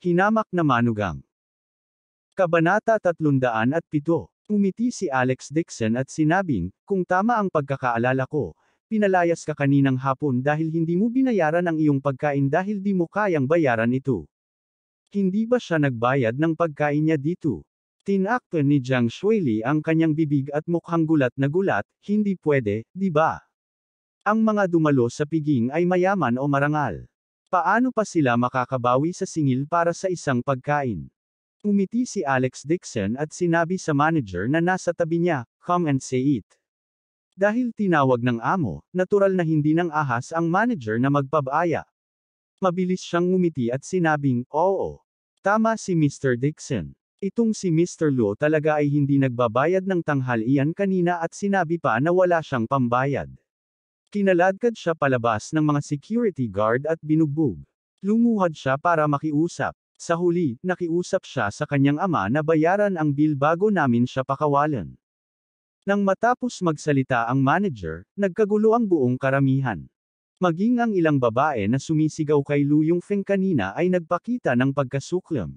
Hinamak na manugang. Kabanata 307. Umiti si Alex Dixon at sinabing, kung tama ang pagkakaalala ko, pinalayas ka kaninang hapon dahil hindi mo binayaran ang iyong pagkain dahil di mo kayang bayaran ito. Hindi ba siya nagbayad ng pagkain niya dito? Tinakpan ni Jiang Shuili ang kanyang bibig at mukhang gulat na gulat, hindi pwede, di ba? Ang mga dumalo sa piging ay mayaman o marangal. Paano pa sila makakabawi sa singil para sa isang pagkain? Umiti si Alex Dixon at sinabi sa manager na nasa tabi niya, come and say it. Dahil tinawag ng amo, natural na hindi nang ahas ang manager na magpabaya. Mabilis siyang ngumiti at sinabing, oo. Tama si Mr. Dixon. Itong si Mr. Luo talaga ay hindi nagbabayad ng tanghalian kanina at sinabi pa na wala siyang pambayad. Kinaladkad siya palabas ng mga security guard at binugbog. Lumuhad siya para makiusap. Sa huli, nakiusap siya sa kanyang ama na bayaran ang bill bago namin siya pakawalan. Nang matapos magsalita ang manager, nagkagulo ang buong karamihan. Maging ang ilang babae na sumisigaw kay Lu Yongfeng kanina ay nagpakita ng pagkasuklam.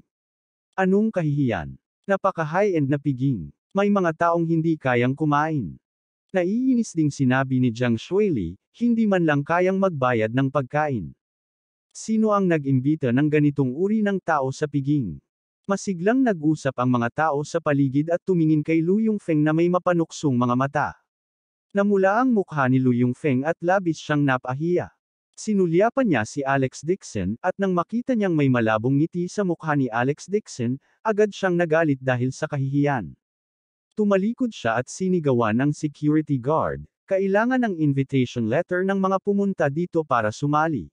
Anong kahihiyan? Napaka-high-end na piging. May mga taong hindi kayang kumain. Naiinis ding sinabi ni Jiang Shuili, hindi man lang kayang magbayad ng pagkain. Sino ang nag-imbita ng ganitong uri ng tao sa piging? Masiglang nag-usap ang mga tao sa paligid at tumingin kay Lu Yongfeng na may mapanuksong mga mata. Namula ang mukha ni Lu Yongfeng at labis siyang napahiya. Sinulyapan niya si Alex Dixon, at nang makita niyang may malabong ngiti sa mukha ni Alex Dixon, agad siyang nagalit dahil sa kahihiyan. Tumalikod siya at sinigawan ang security guard, kailangan ng invitation letter ng mga pumunta dito para sumali.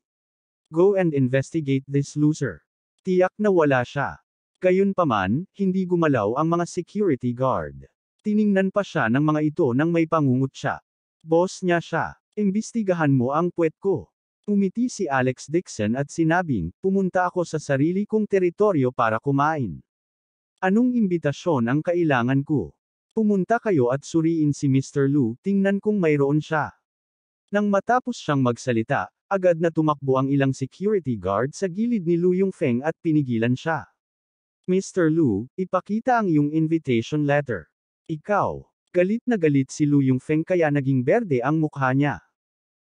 Go and investigate this loser. Tiyak na wala siya. Gayunpaman, hindi gumalaw ang mga security guard. Tiningnan pa siya ng mga ito nang may pangungutya. Boss niya siya. Imbestigahan mo ang puwet ko. Umiti si Alex Dixon at sinabing, pumunta ako sa sarili kong teritoryo para kumain. Anong imbitasyon ang kailangan ko? Pumunta kayo at suriin si Mr. Lu, tingnan kung mayroon siya. Nang matapos siyang magsalita, agad na tumakbo ang ilang security guard sa gilid ni Lu Yongfeng at pinigilan siya. Mr. Lu, ipakita ang iyong invitation letter. Ikaw. Galit na galit si Lu Yongfeng kaya naging berde ang mukha niya.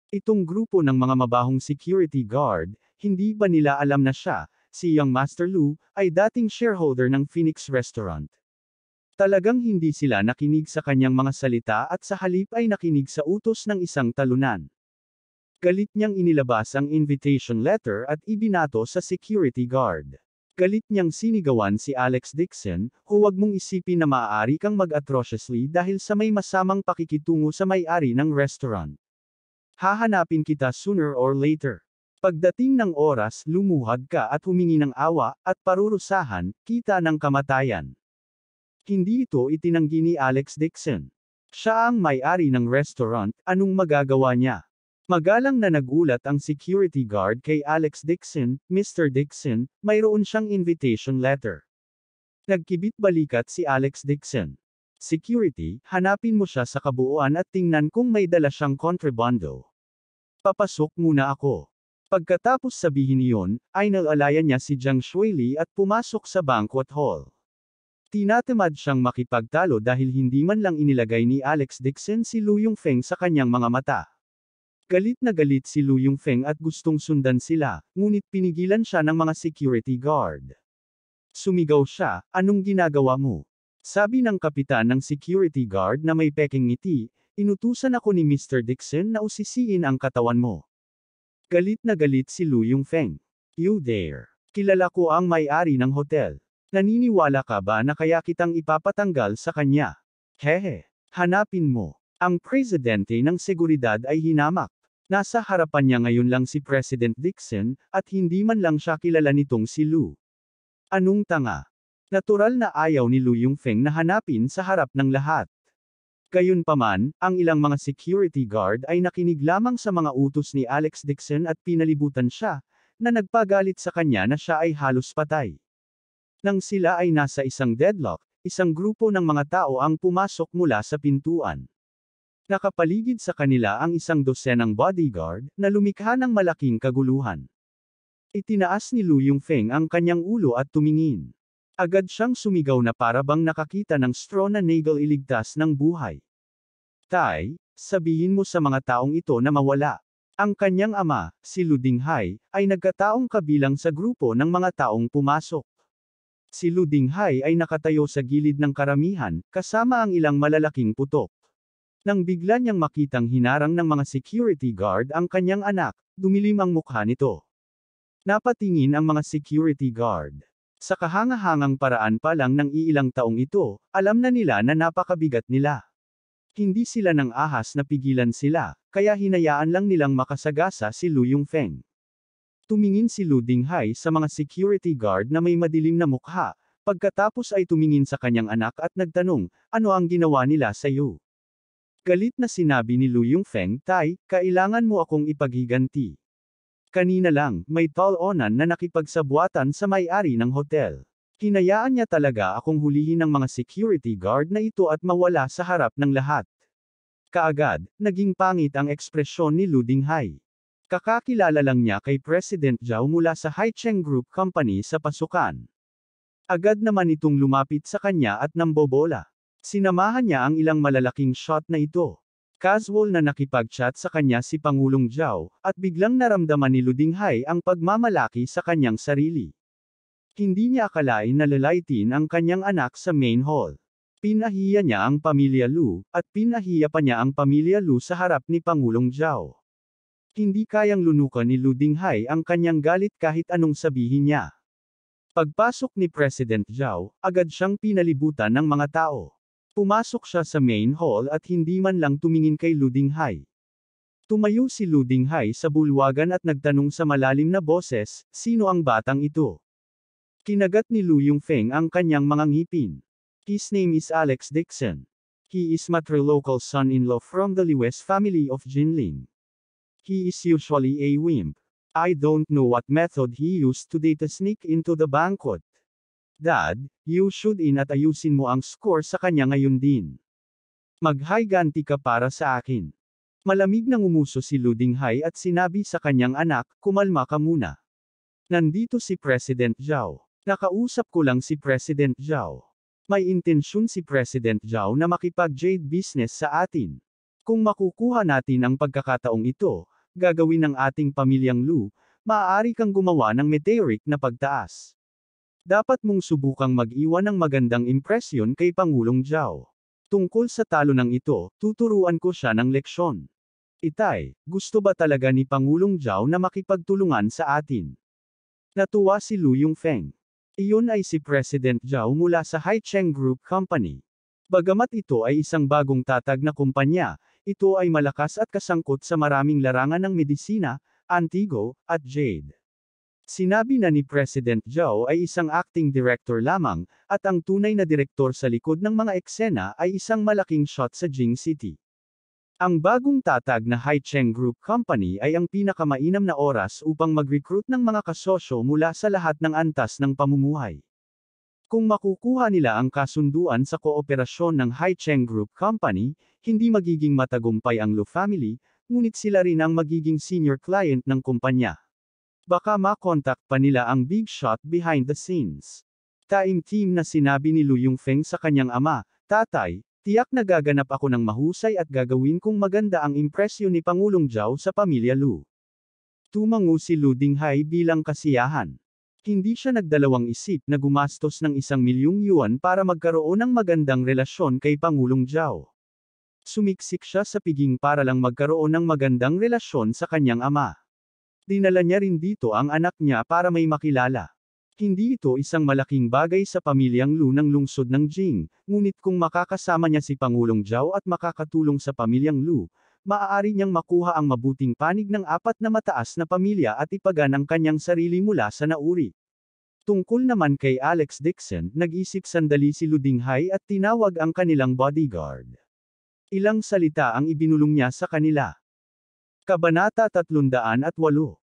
Itong grupo ng mga mabahong security guard, hindi ba nila alam na siya, si Young Master Lu, ay dating shareholder ng Phoenix Restaurant? Talagang hindi sila nakinig sa kanyang mga salita at sa halip ay nakinig sa utos ng isang talunan. Galit niyang inilabas ang invitation letter at ibinato sa security guard. Galit niyang sinigawan si Alex Dixon, huwag mong isipin na maaari kang mag-atrociously dahil sa may masamang pakikitungo sa may-ari ng restaurant. Hahanapin kita sooner or later. Pagdating ng oras, lumuhad ka at humingi ng awa, at parurusahan, kita ng kamatayan. Hindi ito itinanggi ni Alex Dixon. Siya ang may-ari ng restaurant, anong magagawa niya? Magalang na nagulat ang security guard kay Alex Dixon, Mr. Dixon, mayroon siyang invitation letter. Nagkibit balikat si Alex Dixon. Security, hanapin mo siya sa kabuuan at tingnan kung may dala siyang kontrabando. Papasok muna ako. Pagkatapos sabihin iyon, ay naalaya niya si Jiang Shuili at pumasok sa banquet hall. Tinatamad siyang makipagtalo dahil hindi man lang inilagay ni Alex Dixon si Lu Yongfeng sa kanyang mga mata. Galit na galit si Lu Yongfeng at gustong sundan sila, ngunit pinigilan siya ng mga security guard. Sumigaw siya, anong ginagawa mo? Sabi ng kapitan ng security guard na may peking ngiti, inutusan ako ni Mr. Dixon na usisiin ang katawan mo. Galit na galit si Lu Yongfeng. You dare. Kilala ko ang may-ari ng hotel. Naniniwala ka ba na kaya kitang ipapatanggal sa kanya? Hehe. Hanapin mo. Ang presidente ng seguridad ay hinamak. Nasa harapan niya ngayon lang si President Dixon, at hindi man lang siya kilala nitong si Lu. Anong tanga? Natural na ayaw ni Lu Yongfeng na hanapin sa harap ng lahat. Gayunpaman, ang ilang mga security guard ay nakinig lamang sa mga utos ni Alex Dixon at pinalibutan siya, na nagpagalit sa kanya na siya ay halos patay. Nang sila ay nasa isang deadlock, isang grupo ng mga tao ang pumasok mula sa pintuan. Nakapaligid sa kanila ang isang dosenang bodyguard, na lumikha ng malaking kaguluhan. Itinaas ni Lu Yongfeng ang kanyang ulo at tumingin. Agad siyang sumigaw na para bang nakakita ng straw na nagal iligtas ng buhay. Tai, sabihin mo sa mga taong ito na mawala. Ang kanyang ama, si Lu Dinghai, ay nagkataong kabilang sa grupo ng mga taong pumasok. Si Lu Dinghai ay nakatayo sa gilid ng karamihan, kasama ang ilang malalaking putok. Nang bigla niyang makitang hinarang ng mga security guard ang kanyang anak, dumilim ang mukha nito. Napatingin ang mga security guard. Sa kahangahangang paraan pa lang ng iilang taong ito, alam na nila na napakabigat nila. Hindi sila nang ahas na pigilan sila, kaya hinayaan lang nilang makasagasa si Lu Yongfeng. Tumingin si Lu Dinghai sa mga security guard na may madilim na mukha, pagkatapos ay tumingin sa kanyang anak at nagtanong, ano ang ginawa nila sa iyo? Galit na sinabi ni Lu Yongfeng, Tai, kailangan mo akong ipaghiganti. Kanina lang, may tall-onan na nakipagsabwatan sa may-ari ng hotel. Hinayaan niya talaga akong hulihin ng mga security guard na ito at mawala sa harap ng lahat. Kaagad, naging pangit ang ekspresyon ni Lu Dinghai. Kakakilala lang niya kay President Zhao mula sa Haicheng Group Company sa pasukan. Agad naman itong lumapit sa kanya at nambobola. Sinamahan niya ang ilang malalaking shot na ito. Casual na nakipag-chat sa kanya si Pangulong Zhao, at biglang naramdaman ni Lu Dinghai ang pagmamalaki sa kanyang sarili. Hindi niya akalain na lalaitin ang kanyang anak sa main hall. Pinahiya niya ang pamilya Lu, at pinahiya pa niya ang pamilya Lu sa harap ni Pangulong Zhao. Hindi kayang lunukan ni Lu Dinghai ang kanyang galit kahit anong sabihin niya. Pagpasok ni President Zhao, agad siyang pinalibutan ng mga tao. Pumasok siya sa main hall at hindi man lang tumingin kay Lu Dinghai. Tumayo si Lu Dinghai sa bulwagan at nagtanong sa malalim na boses, sino ang batang ito? Kinagat ni Lu Yongfeng ang kanyang mga ngipin. His name is Alex Dixon. He is matrilocal son-in-law from the Lewis family of Jinling. He is usually a wimp. I don't know what method he used today to sneak into the banquet. Dad, you should in at ayusin mo ang score sa kanya ngayon din. Maghiganti ka para sa akin. Malamig nang umuso si Lu Dinghai at sinabi sa kanyang anak, kumalma ka muna. Nandito si President Zhao. Nakausap ko lang si President Zhao. May intensyon si President Zhao na makipag-jade business sa atin. Kung makukuha natin ang pagkakataong ito, gagawin ng ating pamilyang Lu, maaari kang gumawa ng meteoric na pagtaas. Dapat mong subukang mag-iwan ng magandang impresyon kay Pangulong Zhao. Tungkol sa talo ng ito, tuturuan ko siya ng leksyon. Itay, gusto ba talaga ni Pangulong Zhao na makipagtulungan sa atin? Natuwa si Lu Yongfeng. Iyon ay si President Zhao mula sa Haicheng Group Company. Bagamat ito ay isang bagong tatag na kumpanya, ito ay malakas at kasangkot sa maraming larangan ng medisina, antigo, at jade. Sinabi na ni President Zhao ay isang acting director lamang, at ang tunay na direktor sa likod ng mga eksena ay isang malaking shot sa Jing City. Ang bagong tatag na Haicheng Group Company ay ang pinakamainam na oras upang mag-recruit ng mga kasosyo mula sa lahat ng antas ng pamumuhay. Kung makukuha nila ang kasunduan sa kooperasyon ng Haicheng Group Company, hindi magiging matagumpay ang Lu family, ngunit sila rin ang magiging senior client ng kumpanya. Baka makontak pa nila ang big shot behind the scenes. Taimtim na sinabi ni Lu Yongfeng sa kanyang ama, Tatay, tiyak na gaganap ako ng mahusay at gagawin kong maganda ang impresyon ni Pangulong Zhao sa pamilya Lu. Tumango si Lu Dinghai bilang kasiyahan. Hindi siya nagdalawang isip na gumastos ng 1,000,000 yuan para magkaroon ng magandang relasyon kay Pangulong Zhao. Sumiksik siya sa piging para lang magkaroon ng magandang relasyon sa kanyang ama. Dinala niya rin dito ang anak niya para may makilala. Hindi ito isang malaking bagay sa pamilyang Lu ng lungsod ng Jing, ngunit kung makakasama niya si Pangulong Zhao at makakatulong sa pamilyang Lu, maaari niyang makuha ang mabuting panig ng 4 na mataas na pamilya at ipagan ang kanyang sarili mula sa nauri. Tungkol naman kay Alex Dixon, nag-isip sandali si Lu Dinghai at tinawag ang kanilang bodyguard. Ilang salita ang ibinulong niya sa kanila. Kabanata 308.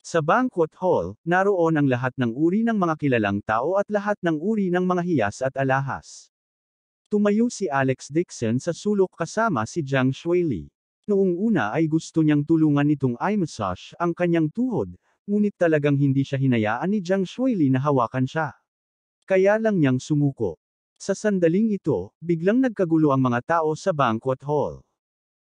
Sa banquet hall, naroon ang lahat ng uri ng mga kilalang tao at lahat ng uri ng mga hiyas at alahas. Tumayo si Alex Dixon sa sulok kasama si Zhang Shuili. Noong una ay gusto niyang tulungan itong i-massage ang kanyang tuhod, ngunit talagang hindi siya hinayaan ni Jiang Shuili na hawakan siya. Kaya lang niyang sumuko. Sa sandaling ito, biglang nagkagulo ang mga tao sa banquet hall.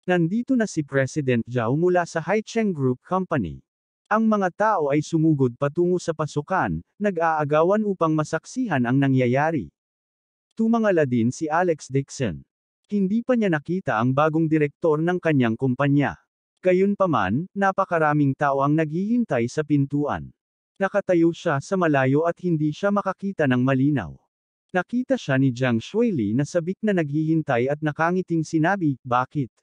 Nandito na si President Zhao mula sa Haicheng Group Company. Ang mga tao ay sumugod patungo sa pasukan, nag-aagawan upang masaksihan ang nangyayari. Tumangala din si Alex Dixon. Hindi pa niya nakita ang bagong direktor ng kanyang kumpanya. Gayunpaman, napakaraming tao ang naghihintay sa pintuan. Nakatayo siya sa malayo at hindi siya makakita ng malinaw. Nakita siya ni Jiang Shuili na sabik na naghihintay at nakangiting sinabi, "Bakit?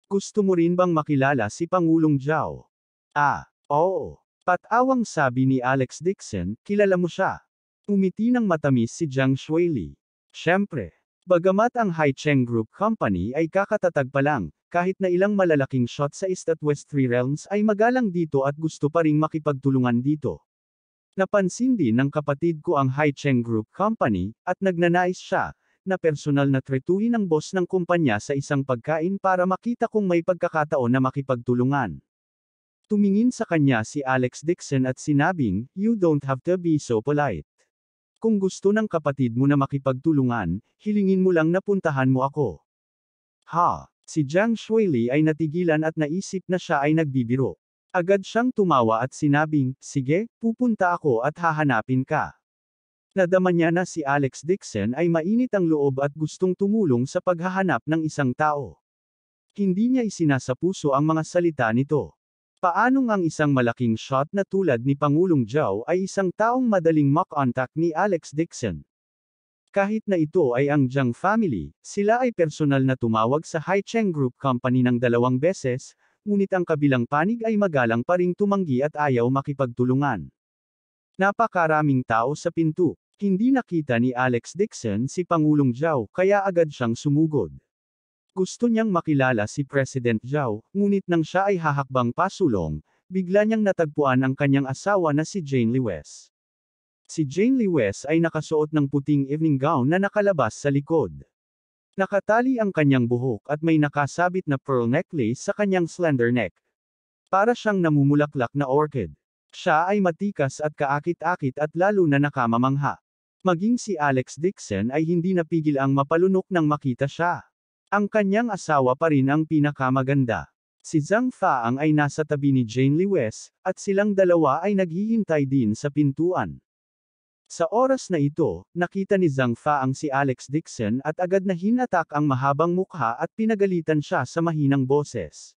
Gusto mo rin bang makilala si Pangulong Zhao?" "Ah, oo." Patawang sabi ni Alex Dixon, "Kilala mo siya?" Umiti ng matamis si Jiang Shuili. Siyempre. Bagamat ang Haicheng Group Company ay kakatatag pa lang, kahit na ilang malalaking shot sa East at West Three Realms ay magalang dito at gusto pa ring makipagtulungan dito. Napansin din ng kapatid ko ang Haicheng Group Company, at nagnanais siya, na personal na tretuhin ang boss ng kumpanya sa isang pagkain para makita kung may pagkakataon na makipagtulungan. Tumingin sa kanya si Alex Dixon at sinabing, "You don't have to be so polite. Kung gusto ng kapatid mo na makipagtulungan, hilingin mo lang na puntahan mo ako." Ha! Si Jiang Shuili ay natigilan at naisip na siya ay nagbibiro. Agad siyang tumawa at sinabing, "Sige, pupunta ako at hahanapin ka." Nadama niya na si Alex Dixon ay mainit ang loob at gustong tumulong sa paghahanap ng isang tao. Hindi niya isinasapuso ang mga salita nito. Paanong ang isang malaking shot na tulad ni Pangulong Zhao ay isang taong madaling makontak ni Alex Dixon? Kahit na ito ay ang Jiang family, sila ay personal na tumawag sa Haicheng Group Company ng 2 beses, ngunit ang kabilang panig ay magalang pa ring tumanggi at ayaw makipagtulungan. Napakaraming tao sa pinto. Hindi nakita ni Alex Dixon si Pangulong Zhao, kaya agad siyang sumugod. Gusto niyang makilala si President Zhao, ngunit nang siya ay hahakbang pasulong, bigla niyang natagpuan ang kanyang asawa na si Jane Lewes. Si Jane Lewes ay nakasuot ng puting evening gown na nakalabas sa likod. Nakatali ang kanyang buhok at may nakasabit na pearl necklace sa kanyang slender neck. Para siyang namumulaklak na orchid. Siya ay matikas at kaakit-akit at lalo na nakamamangha. Maging si Alex Dixon ay hindi napigil ang mapalunok nang makita siya. Ang kanyang asawa pa rin ang pinakamaganda. Si Zhang Faang ay nasa tabi ni Jane Lewes, at silang dalawa ay naghihintay din sa pintuan. Sa oras na ito, nakita ni Zhang Faang si Alex Dixon at agad na hinatak ang mahabang mukha at pinagalitan siya sa mahinang boses.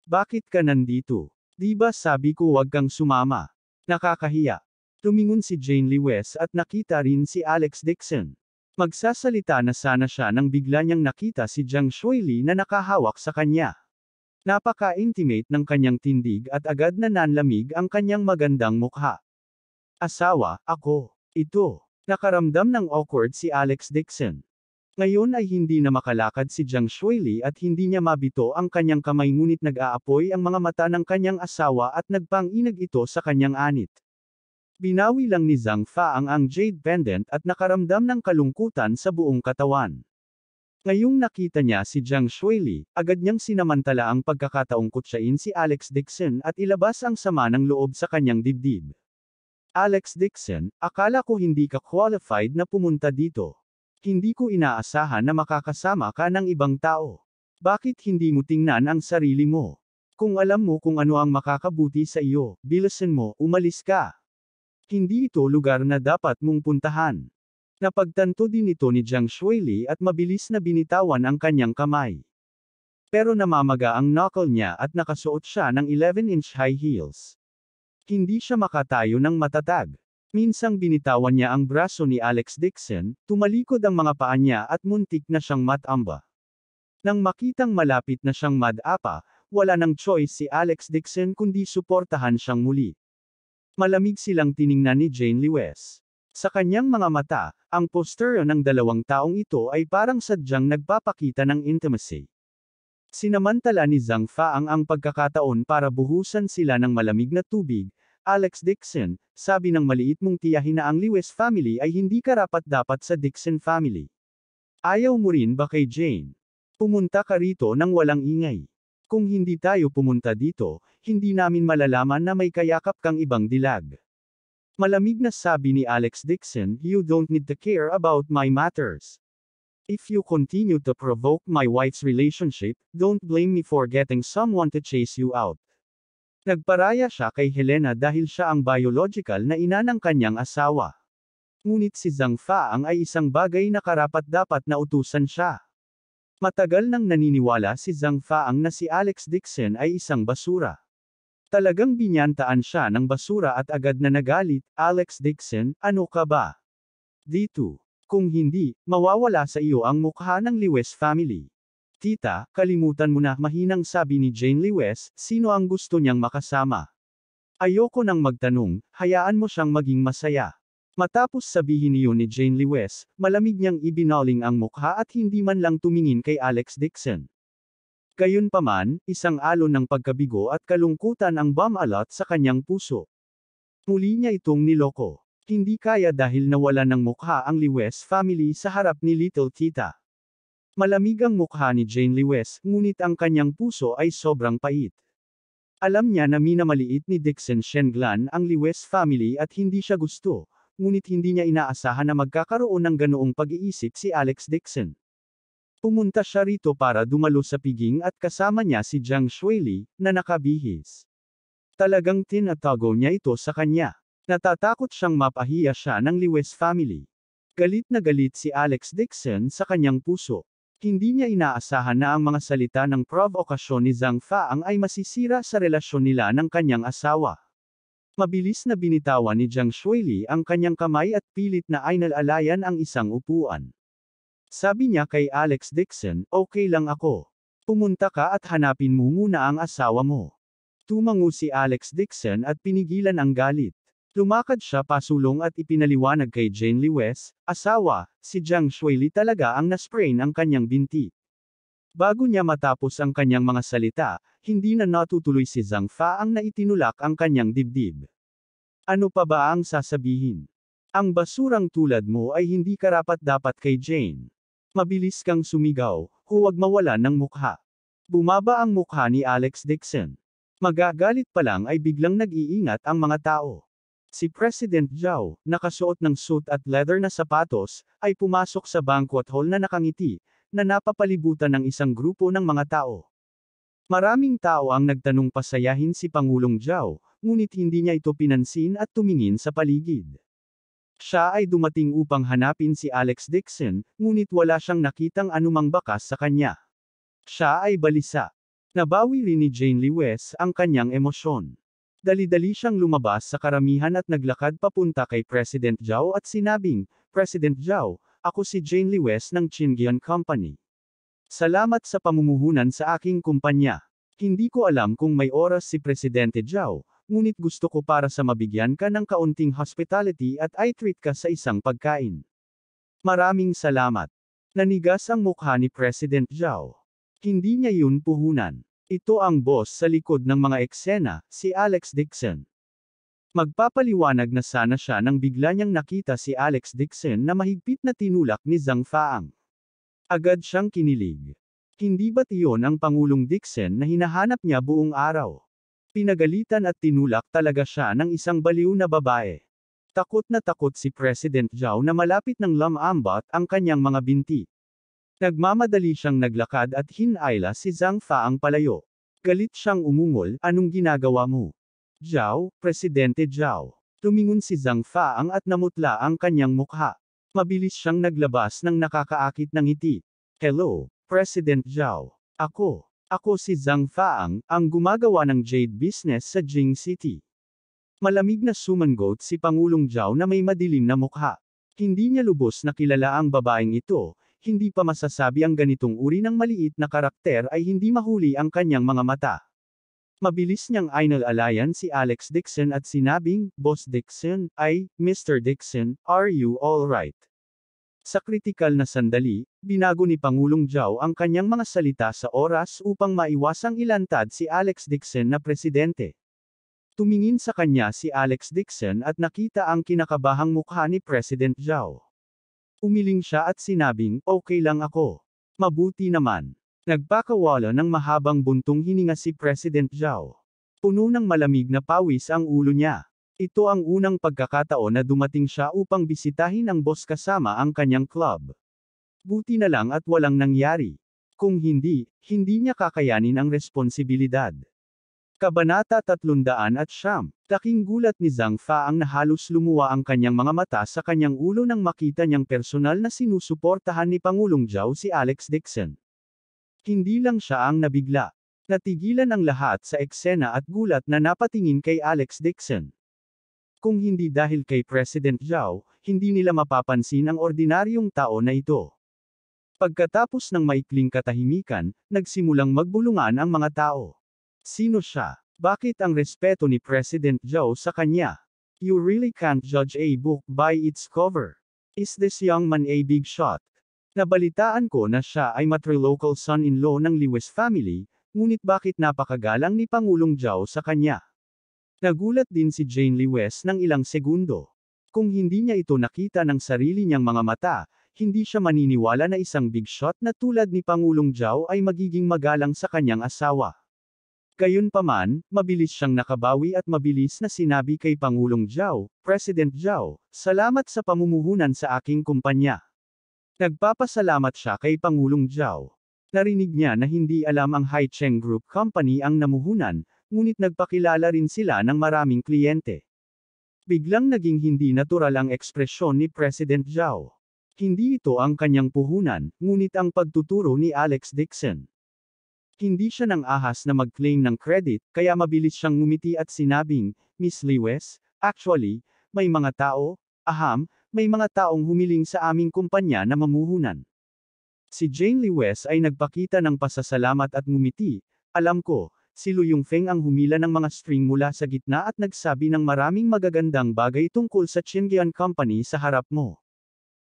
"Bakit ka nandito? Di ba sabi ko wag kang sumama? Nakakahiya." Tumingon si Jane Lewes at nakita rin si Alex Dixon. Magsasalita na sana siya nang bigla niyang nakita si Jiang Shuili na nakahawak sa kanya. Napaka-intimate ng kanyang tindig at agad na nanlamig ang kanyang magandang mukha. "Asawa, ako. Ito." Nakaramdam ng awkward si Alex Dixon. Ngayon ay hindi na makalakad si Jiang Shuili at hindi niya mabito ang kanyang kamay ngunit nag-aapoy ang mga mata ng kanyang asawa at nagpang-inag ito sa kanyang anit. Binawi lang ni Zhang Faang ang jade pendant at nakaramdam ng kalungkutan sa buong katawan. Ngayong nakita niya si Jiang Shuili, agad niyang sinamantala ang pagkakataong kutsain si Alex Dixon at ilabas ang sama ng loob sa kanyang dibdib. "Alex Dixon, akala ko hindi ka qualified na pumunta dito. Hindi ko inaasahan na makakasama ka ng ibang tao. Bakit hindi mo tingnan ang sarili mo? Kung alam mo kung ano ang makakabuti sa iyo, bilisan mo, umalis ka. Hindi ito lugar na dapat mong puntahan." Napagtanto din ito ni Jiang Shuili at mabilis na binitawan ang kanyang kamay. Pero namamaga ang knuckle niya at nakasuot siya ng 11-inch high heels. Hindi siya makatayo ng matatag. Minsang binitawan niya ang braso ni Alex Dixon, tumalikod ang mga paa niya at muntik na siyang matamba. Nang makitang malapit na siyang madapa, wala nang choice si Alex Dixon kundi suportahan siyang muli. Malamig silang tiningnan ni Jane Lewes. Sa kanyang mga mata, ang posteryo ng 2 taong ito ay parang sadyang nagpapakita ng intimacy. Sinamantala ni Zhang Faang ang pagkakataon para buhusan sila ng malamig na tubig. "Alex Dixon, sabi ng maliit mong tiyahin na ang Lewes family ay hindi karapat-dapat sa Dixon family. Ayaw mo rin ba kay Jane? Pumunta ka rito nang walang ingay. Kung hindi tayo pumunta dito, hindi namin malalaman na may kayakap kang ibang dilag. Malamig na sabi ni Alex Dixon, "You don't need to care about my matters. If you continue to provoke my wife's relationship, don't blame me for getting someone to chase you out." Nagparaya siya kay Helena dahil siya ang biological na ina ng kanyang asawa. Ngunit si Zhang Faang ay isang bagay na karapat-dapat na utusan siya. Matagal nang naniniwala si Zhang Faang na si Alex Dixon ay isang basura. Talagang binyantaan siya ng basura at agad na nagalit, "Alex Dixon, ano ka ba? Dito. Kung hindi, mawawala sa iyo ang mukha ng Lewis family." "Tita, kalimutan mo na," mahinang sabi ni Jane Lewis, "sino ang gusto niyang makasama? Ayoko nang magtanong, hayaan mo siyang maging masaya." Matapos sabihin iyon ni Jane Lewis, malamig niyang ibinaling ang mukha at hindi man lang tumingin kay Alex Dixon. Gayunpaman, isang alon ng pagkabigo at kalungkutan ang bumalot sa kanyang puso. Muli niya itong niloko. Hindi kaya dahil nawala ng mukha ang Lewis family sa harap ni Little Tita. Malamig ang mukha ni Jane Lewis, ngunit ang kanyang puso ay sobrang pait. Alam niya na minamaliit ni Dixon Shenglan ang Lewis family at hindi siya gusto, ngunit hindi niya inaasahan na magkakaroon ng ganoong pag-iisip si Alex Dixon. Pumunta siya rito para dumalo sa piging at kasama niya si Jiang Shuili, na nakabihis. Talagang tinatago niya ito sa kanya. Natatakot siyang mapahiya siya ng Lewis family. Galit na galit si Alex Dixon sa kanyang puso. Hindi niya inaasahan na ang mga salita ng provokasyon ni Zhang Faang ay masisira sa relasyon nila ng kanyang asawa. Mabilis na binitawan ni Jiang Shuili ang kanyang kamay at pilit na inalalayan ang isang upuan. Sabi niya kay Alex Dixon, "Okay lang ako. Pumunta ka at hanapin mo muna ang asawa mo." Tumango si Alex Dixon at pinigilan ang galit. Lumakad siya pasulong at ipinaliwanag kay Jane Lewis, "Asawa, si Jiang Shuili talaga ang nasprain ang kanyang binti." Bago niya matapos ang kanyang mga salita, hindi na natutuloy si Zhang Faang na itinulak ang kanyang dibdib. "Ano pa ba ang sasabihin? Ang basurang tulad mo ay hindi karapat-dapat kay Jane. Mabilis kang sumigaw, huwag mawala ng mukha." Bumaba ang mukha ni Alex Dixon. Magagalit pa lang ay biglang nag-iingat ang mga tao. Si President Zhao, nakasuot ng suit at leather na sapatos, ay pumasok sa banquet hall na nakangiti, na napapalibutan ng isang grupo ng mga tao. Maraming tao ang nagtanong pasayahin si Pangulong Zhao, ngunit hindi niya ito pinansin at tumingin sa paligid. Siya ay dumating upang hanapin si Alex Dixon, ngunit wala siyang nakitang anumang bakas sa kanya. Siya ay balisa. Nabawi rin ni Jane Lewis ang kanyang emosyon. Dali-dali siyang lumabas sa karamihan at naglakad papunta kay President Zhao at sinabing, "President Zhao, ako si Jane Lewis ng Chingian Company. Salamat sa pamumuhunan sa aking kumpanya. Hindi ko alam kung may oras si Presidente Zhao, ngunit gusto ko para sa mabigyan ka ng kaunting hospitality at i-treat ka sa isang pagkain. Maraming salamat." Nanigas ang mukha ni President Zhao. Hindi niya yun puhunan. Ito ang boss sa likod ng mga eksena, si Alex Dixon. Magpapaliwanag na sana siya nang bigla niyang nakita si Alex Dixon na mahigpit na tinulak ni Zhang Faang. Agad siyang kinilig. Hindi ba't iyon ang Pangulong Dixon na hinahanap niya buong araw? Pinagalitan at tinulak talaga siya ng isang baliw na babae. Takot na takot si President Zhao na malapit ng lamambat ang kanyang mga binti. Nagmamadali siyang naglakad at hinayla si Zhang Faang palayo. Galit siyang umungol, "Anong ginagawa mo? Zhao, Presidente Zhao." Tumingon si Zhang Faang at namutla ang kanyang mukha. Mabilis siyang naglabas ng nakakaakit na ngiti. "Hello, President Zhao. Ako si Zhang Faang, ang gumagawa ng jade business sa Jing City." Malamig na sumangot si Pangulong Zhao na may madilim na mukha. Hindi niya lubos na kilala ang babaeng ito. Hindi pa masasabi ang ganitong uri ng maliit na karakter ay hindi mahuli ang kanyang mga mata. Mabilis niyang inalalayan si Alex Dixon at sinabing, "Boss Dixon, Mr. Dixon, are you alright?" Sa kritikal na sandali, binago ni Pangulong Zhao ang kanyang mga salita sa oras upang maiwasang ilantad si Alex Dixon na presidente. Tumingin sa kanya si Alex Dixon at nakita ang kinakabahang mukha ni President Zhao. Umiling siya at sinabing, "Okay lang ako. Mabuti naman." Nagpakawala ng mahabang buntong hininga si President Zhao. Puno ng malamig na pawis ang ulo niya. Ito ang unang pagkakataon na dumating siya upang bisitahin ang boss kasama ang kanyang club. Buti na lang at walang nangyari. Kung hindi, hindi niya kakayanin ang responsibilidad. Kabanata 309. Laking gulat ni Zhang Fa ang nahalos lumuwa ang kanyang mga mata sa kanyang ulo nang makita niyang personal na sinusuportahan ni Pangulong Zhao si Alex Dixon. Hindi lang siya ang nabigla. Natigilan ang lahat sa eksena at gulat na napatingin kay Alex Dixon. Kung hindi dahil kay President Zhao, hindi nila mapapansin ang ordinaryong tao na ito. Pagkatapos ng maikling katahimikan, nagsimulang magbulungan ang mga tao. Sino siya? Bakit ang respeto ni President Zhao sa kanya? You really can't judge a book by its cover. Is this young man a big shot? Nabalitaan ko na siya ay matrilocal son-in-law ng Lewis family, ngunit bakit napakagalang ni Pangulong Zhao sa kanya? Nagulat din si Jane Lewis ng ilang segundo. Kung hindi niya ito nakita ng sarili niyang mga mata, hindi siya maniniwala na isang big shot na tulad ni Pangulong Zhao ay magiging magalang sa kanyang asawa. Gayunpaman, mabilis siyang nakabawi at mabilis na sinabi kay Pangulong Zhao, President Zhao, salamat sa pamumuhunan sa aking kumpanya. Nagpapasalamat siya kay Pangulong Zhao. Narinig niya na hindi alam ang Haicheng Group Company ang namuhunan, ngunit nagpakilala rin sila ng maraming kliyente. Biglang naging hindi natural ang ekspresyon ni President Zhao. Hindi ito ang kanyang puhunan, ngunit ang pagtuturo ni Alex Dixon. Hindi siya nang ahas na mag-claim ng credit, kaya mabilis siyang ngumiti at sinabing, Miss Lewis, actually, may mga tao, may mga taong humiling sa aming kumpanya na mamuhunan. Si Jane Lewis ay nagpakita ng pasasalamat at ngumiti, alam ko, si Lu Yongfeng ang humila ng mga string mula sa gitna at nagsabi ng maraming magagandang bagay tungkol sa Chingian Company sa harap mo.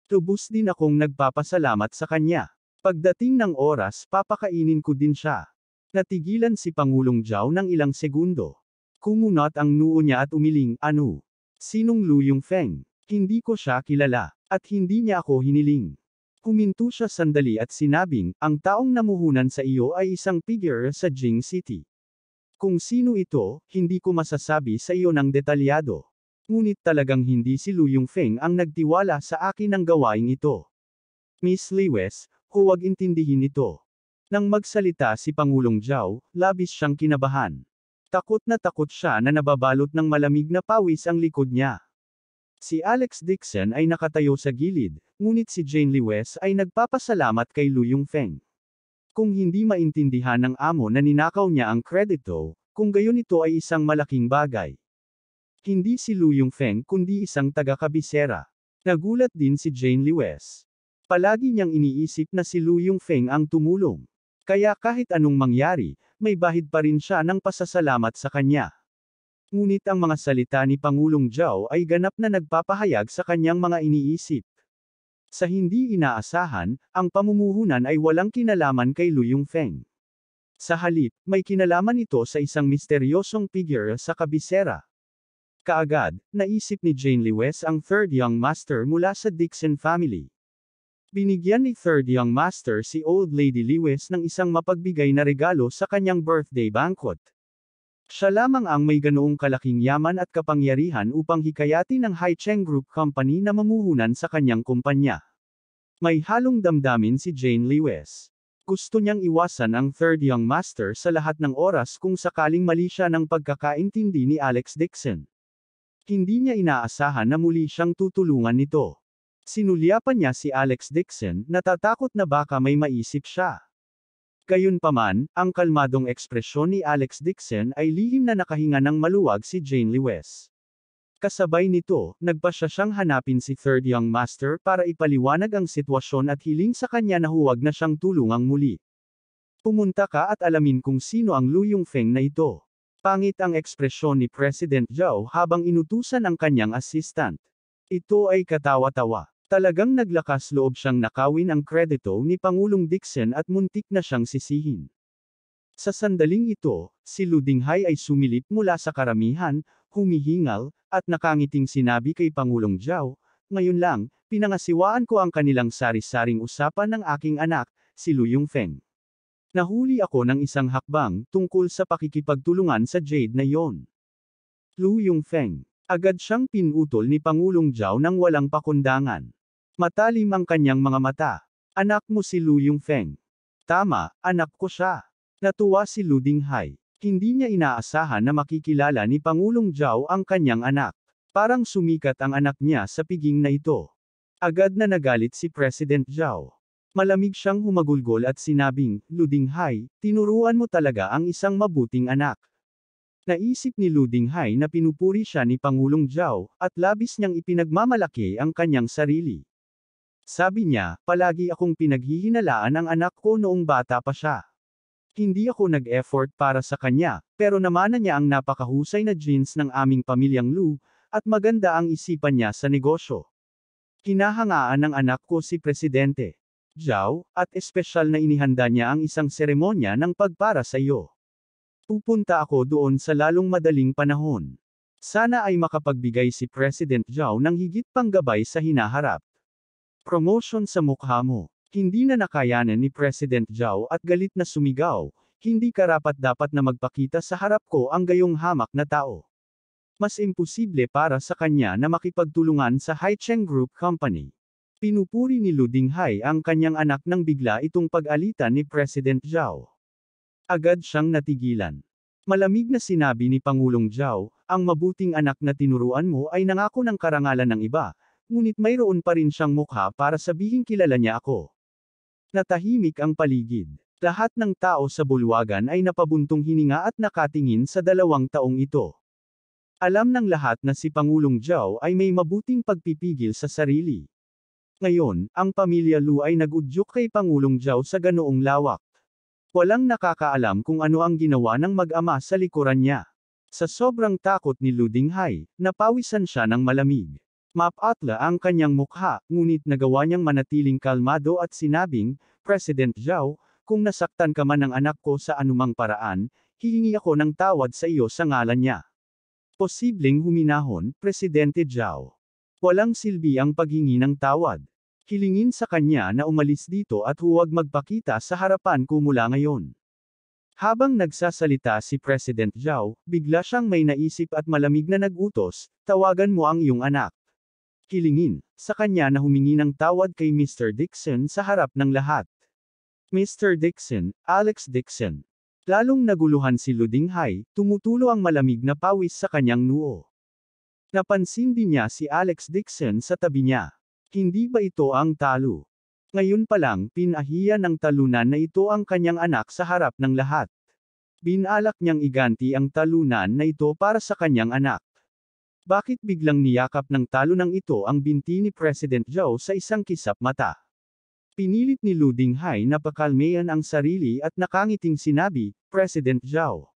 Lubos din akong nagpapasalamat sa kanya. Pagdating ng oras papakainin ko din siya. Natigilan si Pangulong Zhao ng ilang segundo. Kumunot ang noo niya at umiling, ano? Sinong Lu Yongfeng? Hindi ko siya kilala, at hindi niya ako hiniling. Huminto siya sandali at sinabing, ang taong namuhunan sa iyo ay isang figure sa Jing City. Kung sino ito, hindi ko masasabi sa iyo ng detalyado. Ngunit talagang hindi si Lu Yongfeng ang nagtiwala sa akin ng gawain ito. Miss Lewis, huwag intindihin ito. Nang magsalita si Pangulong Zhao, labis siyang kinabahan. Takot siya na nababalot ng malamig na pawis ang likod niya. Si Alex Dixon ay nakatayo sa gilid, ngunit si Jane Lewis ay nagpapasalamat kay Lu Yongfeng. Kung hindi maintindihan ng amo na ninakaw niya ang kredito, kung gayon ito ay isang malaking bagay. Hindi si Lu Yongfeng kundi isang taga-kabisera. Nagulat din si Jane Lewis. Palagi niyang iniisip na si Lu Yongfeng ang tumulong. Kaya kahit anong mangyari, may bahid pa rin siya ng pasasalamat sa kanya. Ngunit ang mga salita ni Pangulong Zhao ay ganap na nagpapahayag sa kanyang mga iniisip. Sa hindi inaasahan, ang pamumuhunan ay walang kinalaman kay Lu Yongfeng. Sa halip, may kinalaman ito sa isang misteryosong figure sa kabisera. Kaagad, naisip ni Jane Lewis ang third young master mula sa Dixon family. Binigyan ni third young master si Old Lady Lewis ng isang mapagbigay na regalo sa kanyang birthday banquet. Siya lamang ang may ganoong kalaking yaman at kapangyarihan upang hikayatin ang Haicheng Group Company na mamuhunan sa kanyang kumpanya. May halong damdamin si Jane Lewis. Gusto niyang iwasan ang third young master sa lahat ng oras kung sakaling mali siya ng pagkakaintindi ni Alex Dixon. Hindi niya inaasahan na muli siyang tutulungan nito. Sinulyapan niya si Alex Dixon, natatakot na baka may maisip siya. Gayunpaman, ang kalmadong ekspresyon ni Alex Dixon ay lihim na nakahinga ng maluwag si Jane Lewis. Kasabay nito, nagpasya siyang hanapin si third young master para ipaliwanag ang sitwasyon at hiling sa kanya na huwag na siyang tulungang muli. Pumunta ka at alamin kung sino ang Lu Yongfeng na ito. Pangit ang ekspresyon ni President Zhao habang inutusan ang kanyang assistant. Ito ay katawa-tawa. Talagang naglakas loob siyang nakawin ang kredito ni Pangulong Dixon at muntik na siyang sisihin. Sa sandaling ito, si Lu Dinghay ay sumilip mula sa karamihan, humihingal, at nakangiting sinabi kay Pangulong Zhao, ngayon lang, pinangasiwaan ko ang kanilang sari-saring usapan ng aking anak, si Lu Yongfeng. Nahuli ako ng isang hakbang tungkol sa pakikipagtulungan sa Jade na yon. Lu Yongfeng. Agad siyang pinutol ni Pangulong Zhao nang walang pakundangan. Matalim ang kanyang mga mata. Anak mo si Lu Yongfeng. Tama, anak ko siya. Natuwa si Lu Dinghai. Hindi niya inaasahan na makikilala ni Pangulong Zhao ang kanyang anak. Parang sumikat ang anak niya sa piging na ito. Agad na nagalit si President Zhao. Malamig siyang humagulgol at sinabing, Lu Dinghai, tinuruan mo talaga ang isang mabuting anak. Naisip ni Lu Dinghai na pinupuri siya ni Pangulong Zhao, at labis niyang ipinagmamalaki ang kanyang sarili. Sabi niya, palagi akong pinaghihinalaan ang anak ko noong bata pa siya. Hindi ako nag-effort para sa kanya, pero namana niya ang napakahusay na genes ng aming pamilyang Lu, at maganda ang isipan niya sa negosyo. Hinahangaan ng anak ko si Presidente Zhao, at espesyal na inihanda niya ang isang seremonya ng pagpara sa iyo. Pupunta ako doon sa lalong madaling panahon. Sana ay makapagbigay si President Zhao ng higit pang gabay sa hinaharap. Promotion sa mukha mo. Hindi na nakayanan ni President Zhao at galit na sumigaw, hindi karapat-dapat na magpakita sa harap ko ang gayong hamak na tao. Mas imposible para sa kanya na makipagtulungan sa Haicheng Group Company. Pinupuri ni Lu Dinghai ang kanyang anak nang bigla itong pag-alitan ni President Zhao. Agad siyang natigilan. Malamig na sinabi ni Pangulong Zhao, ang mabuting anak na tinuruan mo ay nangako ng karangalan ng iba, ngunit mayroon pa rin siyang mukha para sabihing kilala niya ako. Natahimik ang paligid. Lahat ng tao sa bulwagan ay napabuntong hininga at nakatingin sa 2 taong ito. Alam ng lahat na si Pangulong Zhao ay may mabuting pagpipigil sa sarili. Ngayon, ang pamilya Lu ay nag-udyok kay Pangulong Zhao sa ganoong lawak. Walang nakakaalam kung ano ang ginawa ng mag-ama sa likuran niya. Sa sobrang takot ni Lu Dinghai, napawisan siya ng malamig. Mapatla ang kanyang mukha, ngunit nagawa niyang manatiling kalmado at sinabing, President Zhao, kung nasaktan ka man ng anak ko sa anumang paraan, hihingi ako ng tawad sa iyo sa ngalan niya. Posibleng huminahon, Presidente Zhao. Walang silbi ang paghingi ng tawad. Hilingin sa kanya na umalis dito at huwag magpakita sa harapan ko mula ngayon. Habang nagsasalita si President Zhao, bigla siyang may naisip at malamig na nag-utos, tawagan mo ang iyong anak. Hilingin sa kanya na humingi ng tawad kay Mr. Dixon sa harap ng lahat. Mr. Dixon, Alex Dixon. Lalong naguluhan si Lu Dinghai, tumutulo ang malamig na pawis sa kanyang noo. Napansin din niya si Alex Dixon sa tabi niya. Hindi ba ito ang talo? Ngayon pa lang, pinahiya ng talunan na ito ang kanyang anak sa harap ng lahat. Binalak niyang iganti ang talunan na ito para sa kanyang anak. Bakit biglang niyakap ng talunang ito ang binti ni President Zhao sa isang kisap mata? Pinilit ni Lu Dinghai na pakalmayan ang sarili at nakangiting sinabi, President Zhao.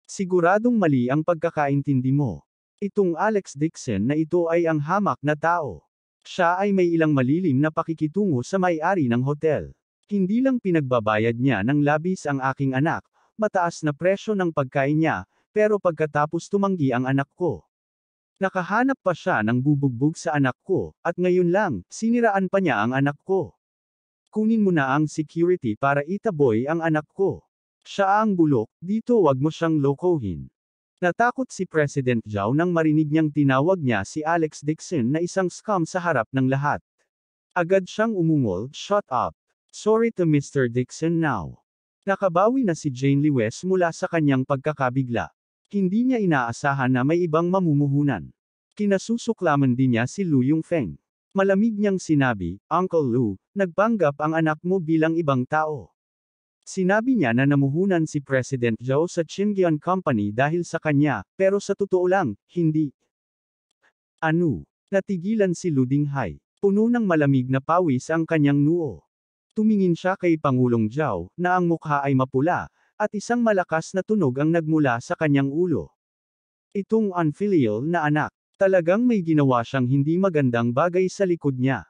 Siguradong mali ang pagkakaintindi mo. Itong Alex Dixon na ito ay ang hamak na tao. Siya ay may ilang malilim na pakikitungo sa may-ari ng hotel. Hindi lang pinagbabayad niya ng labis ang aking anak, mataas na presyo ng pagkain niya, pero pagkatapos tumanggi ang anak ko. Nakahanap pa siya ng bubugbog sa anak ko, at ngayon lang, siniraan pa niya ang anak ko. Kunin mo na ang security para itaboy ang anak ko. Siya ang bulok, dito wag mo siyang lokohin. Natakot si President Zhao nang marinig niyang tinawag niya si Alex Dixon na isang scum sa harap ng lahat. Agad siyang umungol, shut up. Sorry to Mr. Dixon now. Nakabawi na si Jane Lewes mula sa kanyang pagkakabigla. Hindi niya inaasahan na may ibang mamumuhunan. Kinasusuklaman din niya si Lu Yongfeng. Malamig niyang sinabi, Uncle Lu, nagpanggap ang anak mo bilang ibang tao. Sinabi niya na namuhunan si President Zhao sa Chingian Company dahil sa kanya, pero sa totoo lang, hindi. Ano? Natigilan si Lu Dinghai. Puno ng malamig na pawis ang kanyang noo. Tumingin siya kay Pangulong Zhao, na ang mukha ay mapula, at isang malakas na tunog ang nagmula sa kanyang ulo. Itong unfilial na anak, talagang may ginawa siyang hindi magandang bagay sa likod niya.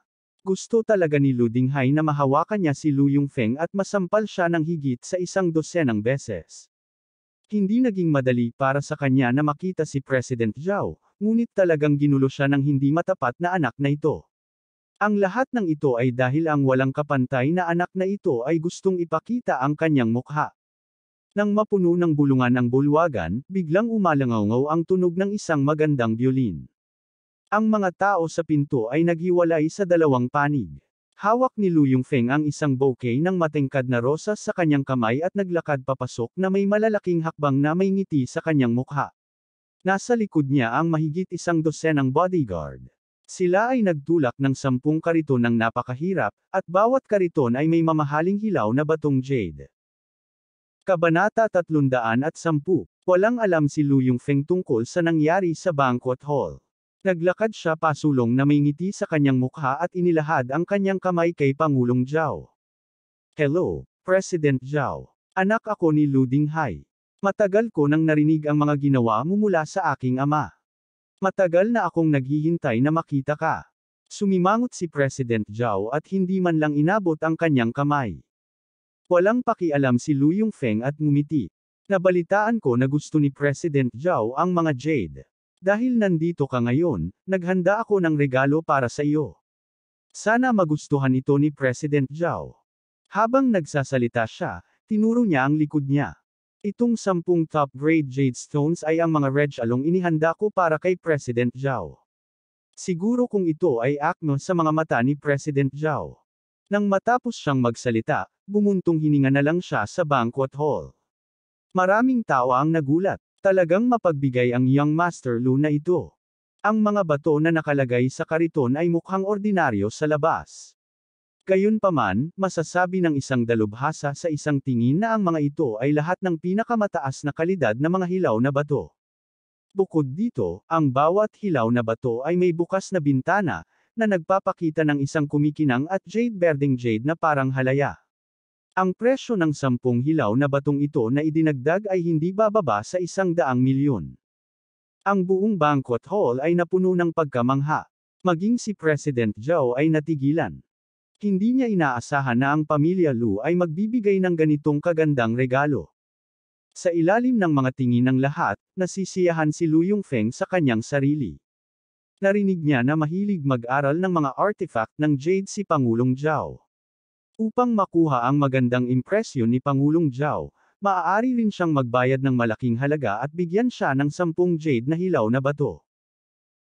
Gusto talaga ni Lu Dinghai na mahawakan niya si Lu Yongfeng at masampal siya ng higit sa 100 beses. Hindi naging madali para sa kanya na makita si President Zhao, ngunit talagang ginulo siya ng hindi matapat na anak na ito. Ang lahat ng ito ay dahil ang walang kapantay na anak na ito ay gustong ipakita ang kanyang mukha. Nang mapuno ng bulungan ang bulwagan, biglang umalangaw ang tunog ng isang magandang biolin. Ang mga tao sa pinto ay naghiwalay sa dalawang panig. Hawak ni Lu Yongfeng ang isang bouquet ng matingkad na rosas sa kanyang kamay at naglakad papasok na may malalaking hakbang na may ngiti sa kanyang mukha. Nasa likod niya ang mahigit 100 bodyguard. Sila ay nagtulak ng 10 kariton ng napakahirap, at bawat kariton ay may mamahaling hilaw na batong jade. Kabanata 310. Walang alam si Lu Yongfeng tungkol sa nangyari sa banquet hall. Naglakad siya pasulong na may ngiti sa kanyang mukha at inilahad ang kanyang kamay kay Pangulong Zhao. Hello, President Zhao. Anak ako ni Lu Dinghai. Matagal ko nang narinig ang mga ginawa mo mula sa aking ama. Matagal na akong naghihintay na makita ka. Sumimangot si President Zhao at hindi man lang inabot ang kanyang kamay. Walang pakialam si Lu Yongfeng at ngumiti. Nabalitaan ko na gusto ni President Zhao ang mga jade. Dahil nandito ka ngayon, naghanda ako ng regalo para sa iyo. Sana magustuhan ito ni President Zhao. Habang nagsasalita siya, tinuro niya ang likod niya. Itong 10 top-grade jade stones ay ang mga regalong inihanda ko para kay President Zhao. Siguro kung ito ay akno sa mga mata ni President Zhao. Nang matapos siyang magsalita, bumuntong hininga na lang siya sa banquet hall. Maraming tao ang nagulat. Talagang mapagbigay ang young Master Lu na ito. Ang mga bato na nakalagay sa kariton ay mukhang ordinaryo sa labas. Gayunpaman, masasabi ng isang dalubhasa sa isang tingin na ang mga ito ay lahat ng pinakamataas na kalidad na mga hilaw na bato. Bukod dito, ang bawat hilaw na bato ay may bukas na bintana, na nagpapakita ng isang kumikinang at jade-berding jade na parang halaya. Ang presyo ng 10 hilaw na batong ito na idinagdag ay hindi bababa sa 100 milyon. Ang buong banquet hall ay napuno ng pagkamangha. Maging si President Zhao ay natigilan. Hindi niya inaasahan na ang pamilya Lu ay magbibigay ng ganitong kagandang regalo. Sa ilalim ng mga tingin ng lahat, nasisiyahan si Lu Yongfeng sa kanyang sarili. Narinig niya na mahilig mag-aral ng mga artifact ng jade si Pangulong Zhao. Upang makuha ang magandang impresyon ni Pangulong Zhao, maaari rin siyang magbayad ng malaking halaga at bigyan siya ng 10 jade na hilaw na bato.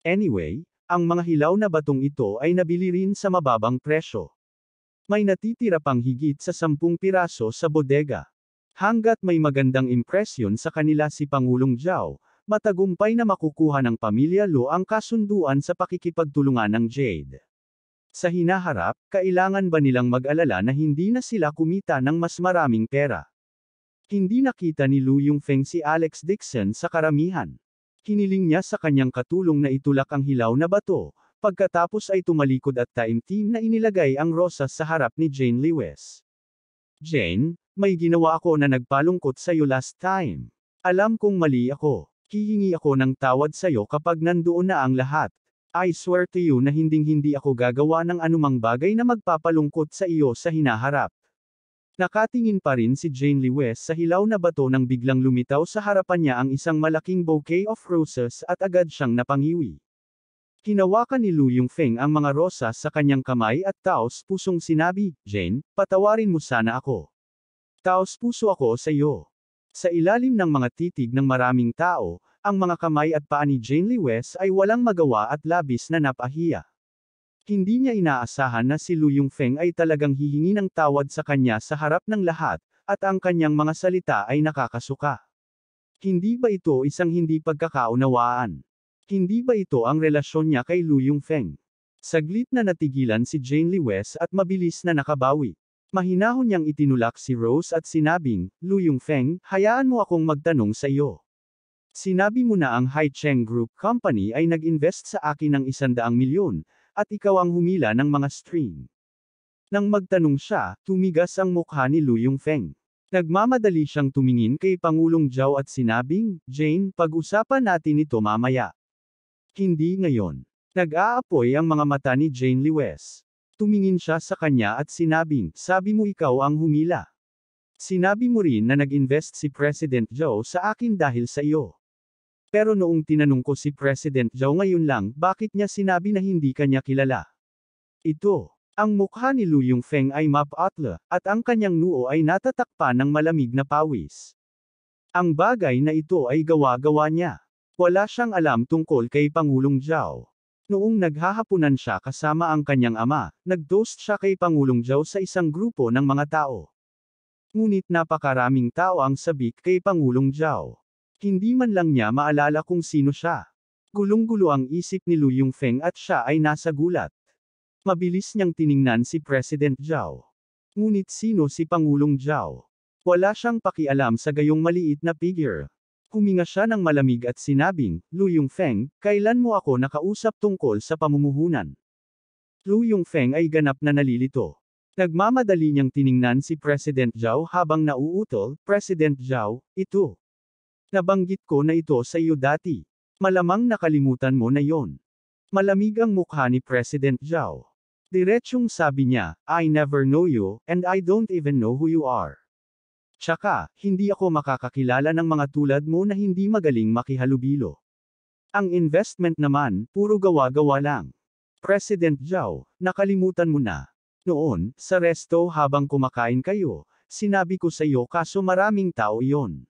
Anyway, ang mga hilaw na batong ito ay nabili rin sa mababang presyo. May natitira pang higit sa 10 piraso sa bodega. Hanggat may magandang impresyon sa kanila si Pangulong Zhao, matagumpay na makukuha ng pamilya Lu ang kasunduan sa pakikipagtulungan ng jade. Sa hinaharap, kailangan ba nilang mag-alala na hindi na sila kumita ng mas maraming pera? Hindi nakita ni Lu Yongfeng si Alex Dixon sa karamihan. Hiniling niya sa kanyang katulong na itulak ang hilaw na bato, pagkatapos ay tumalikod at taimtim na inilagay ang rosas sa harap ni Jane Lewis. Jane, may ginawa ako na nagpalungkot sa iyo last time. Alam kong mali ako. Hihingi ako ng tawad sa iyo kapag nandoon na ang lahat. I swear to you na hinding-hindi ako gagawa ng anumang bagay na magpapalungkot sa iyo sa hinaharap. Nakatingin pa rin si Jane Lewis sa hilaw na bato nang biglang lumitaw sa harapan niya ang isang malaking bouquet of roses at agad siyang napangiwi. Hinawakan ni Lu Yongfeng ang mga rosas sa kanyang kamay at taos pusong sinabi, Jane, patawarin mo sana ako. Taos puso ako sa iyo. Sa ilalim ng mga titig ng maraming tao, ang mga kamay at paa ni Jane Lewis ay walang magawa at labis na napahiya. Hindi niya inaasahan na si Lu Yongfeng ay talagang hihingi ng tawad sa kanya sa harap ng lahat, at ang kanyang mga salita ay nakakasuka. Hindi ba ito isang hindi pagkakaunawaan? Hindi ba ito ang relasyon niya kay Lu Yongfeng? Saglit na natigilan si Jane Lewis at mabilis na nakabawi. Mahinahon niyang itinulak si Rose at sinabing, Lu Yongfeng, hayaan mo akong magtanong sa iyo. Sinabi mo na ang Haicheng Group Company ay nag-invest sa akin ng 100 milyon, at ikaw ang humila ng mga string. Nang magtanong siya, tumigas ang mukha ni Lu Yongfeng. Nagmamadali siyang tumingin kay Pangulong Zhao at sinabing, Jane, pag-usapan natin ito mamaya. Hindi ngayon. Nag-aapoy ang mga mata ni Jane Lewis. Tumingin siya sa kanya at sinabing, sabi mo ikaw ang humila. Sinabi mo rin na nag-invest si President Zhao sa akin dahil sa iyo. Pero noong tinanong ko si President Zhao ngayon lang, bakit niya sinabi na hindi kanya kilala? Ito. Ang mukha ni Lu Yongfeng ay mapatla, at ang kanyang noo ay natatakpan ng malamig na pawis. Ang bagay na ito ay gawa-gawa niya. Wala siyang alam tungkol kay Pangulong Zhao. Noong naghahapunan siya kasama ang kanyang ama, nag-toast siya kay Pangulong Zhao sa isang grupo ng mga tao. Ngunit napakaraming tao ang sabik kay Pangulong Zhao. Hindi man lang niya maalala kung sino siya. Gulong-gulo ang isip ni Lu Yongfeng at siya ay nasa gulat. Mabilis niyang tiningnan si President Zhao. Ngunit sino si Pangulong Zhao? Wala siyang pakialam sa gayong maliit na figure. Huminga siya ng malamig at sinabing, Lu Yongfeng, kailan mo ako nakausap tungkol sa pamumuhunan? Lu Yongfeng ay ganap na nalilito. Nagmamadali niyang tiningnan si President Zhao habang nauutol, President Zhao, ito. Nabanggit ko na ito sa iyo dati. Malamang nakalimutan mo na yon. Malamig ang mukha ni President Zhao. Diretsyong sabi niya, I never know you, and I don't even know who you are. Tsaka, hindi ako makakakilala ng mga tulad mo na hindi magaling makihalubilo. Ang investment naman, puro gawa-gawa lang. President Zhao, nakalimutan mo na. Noon, sa resto habang kumakain kayo, sinabi ko sa iyo kaso maraming tao iyon.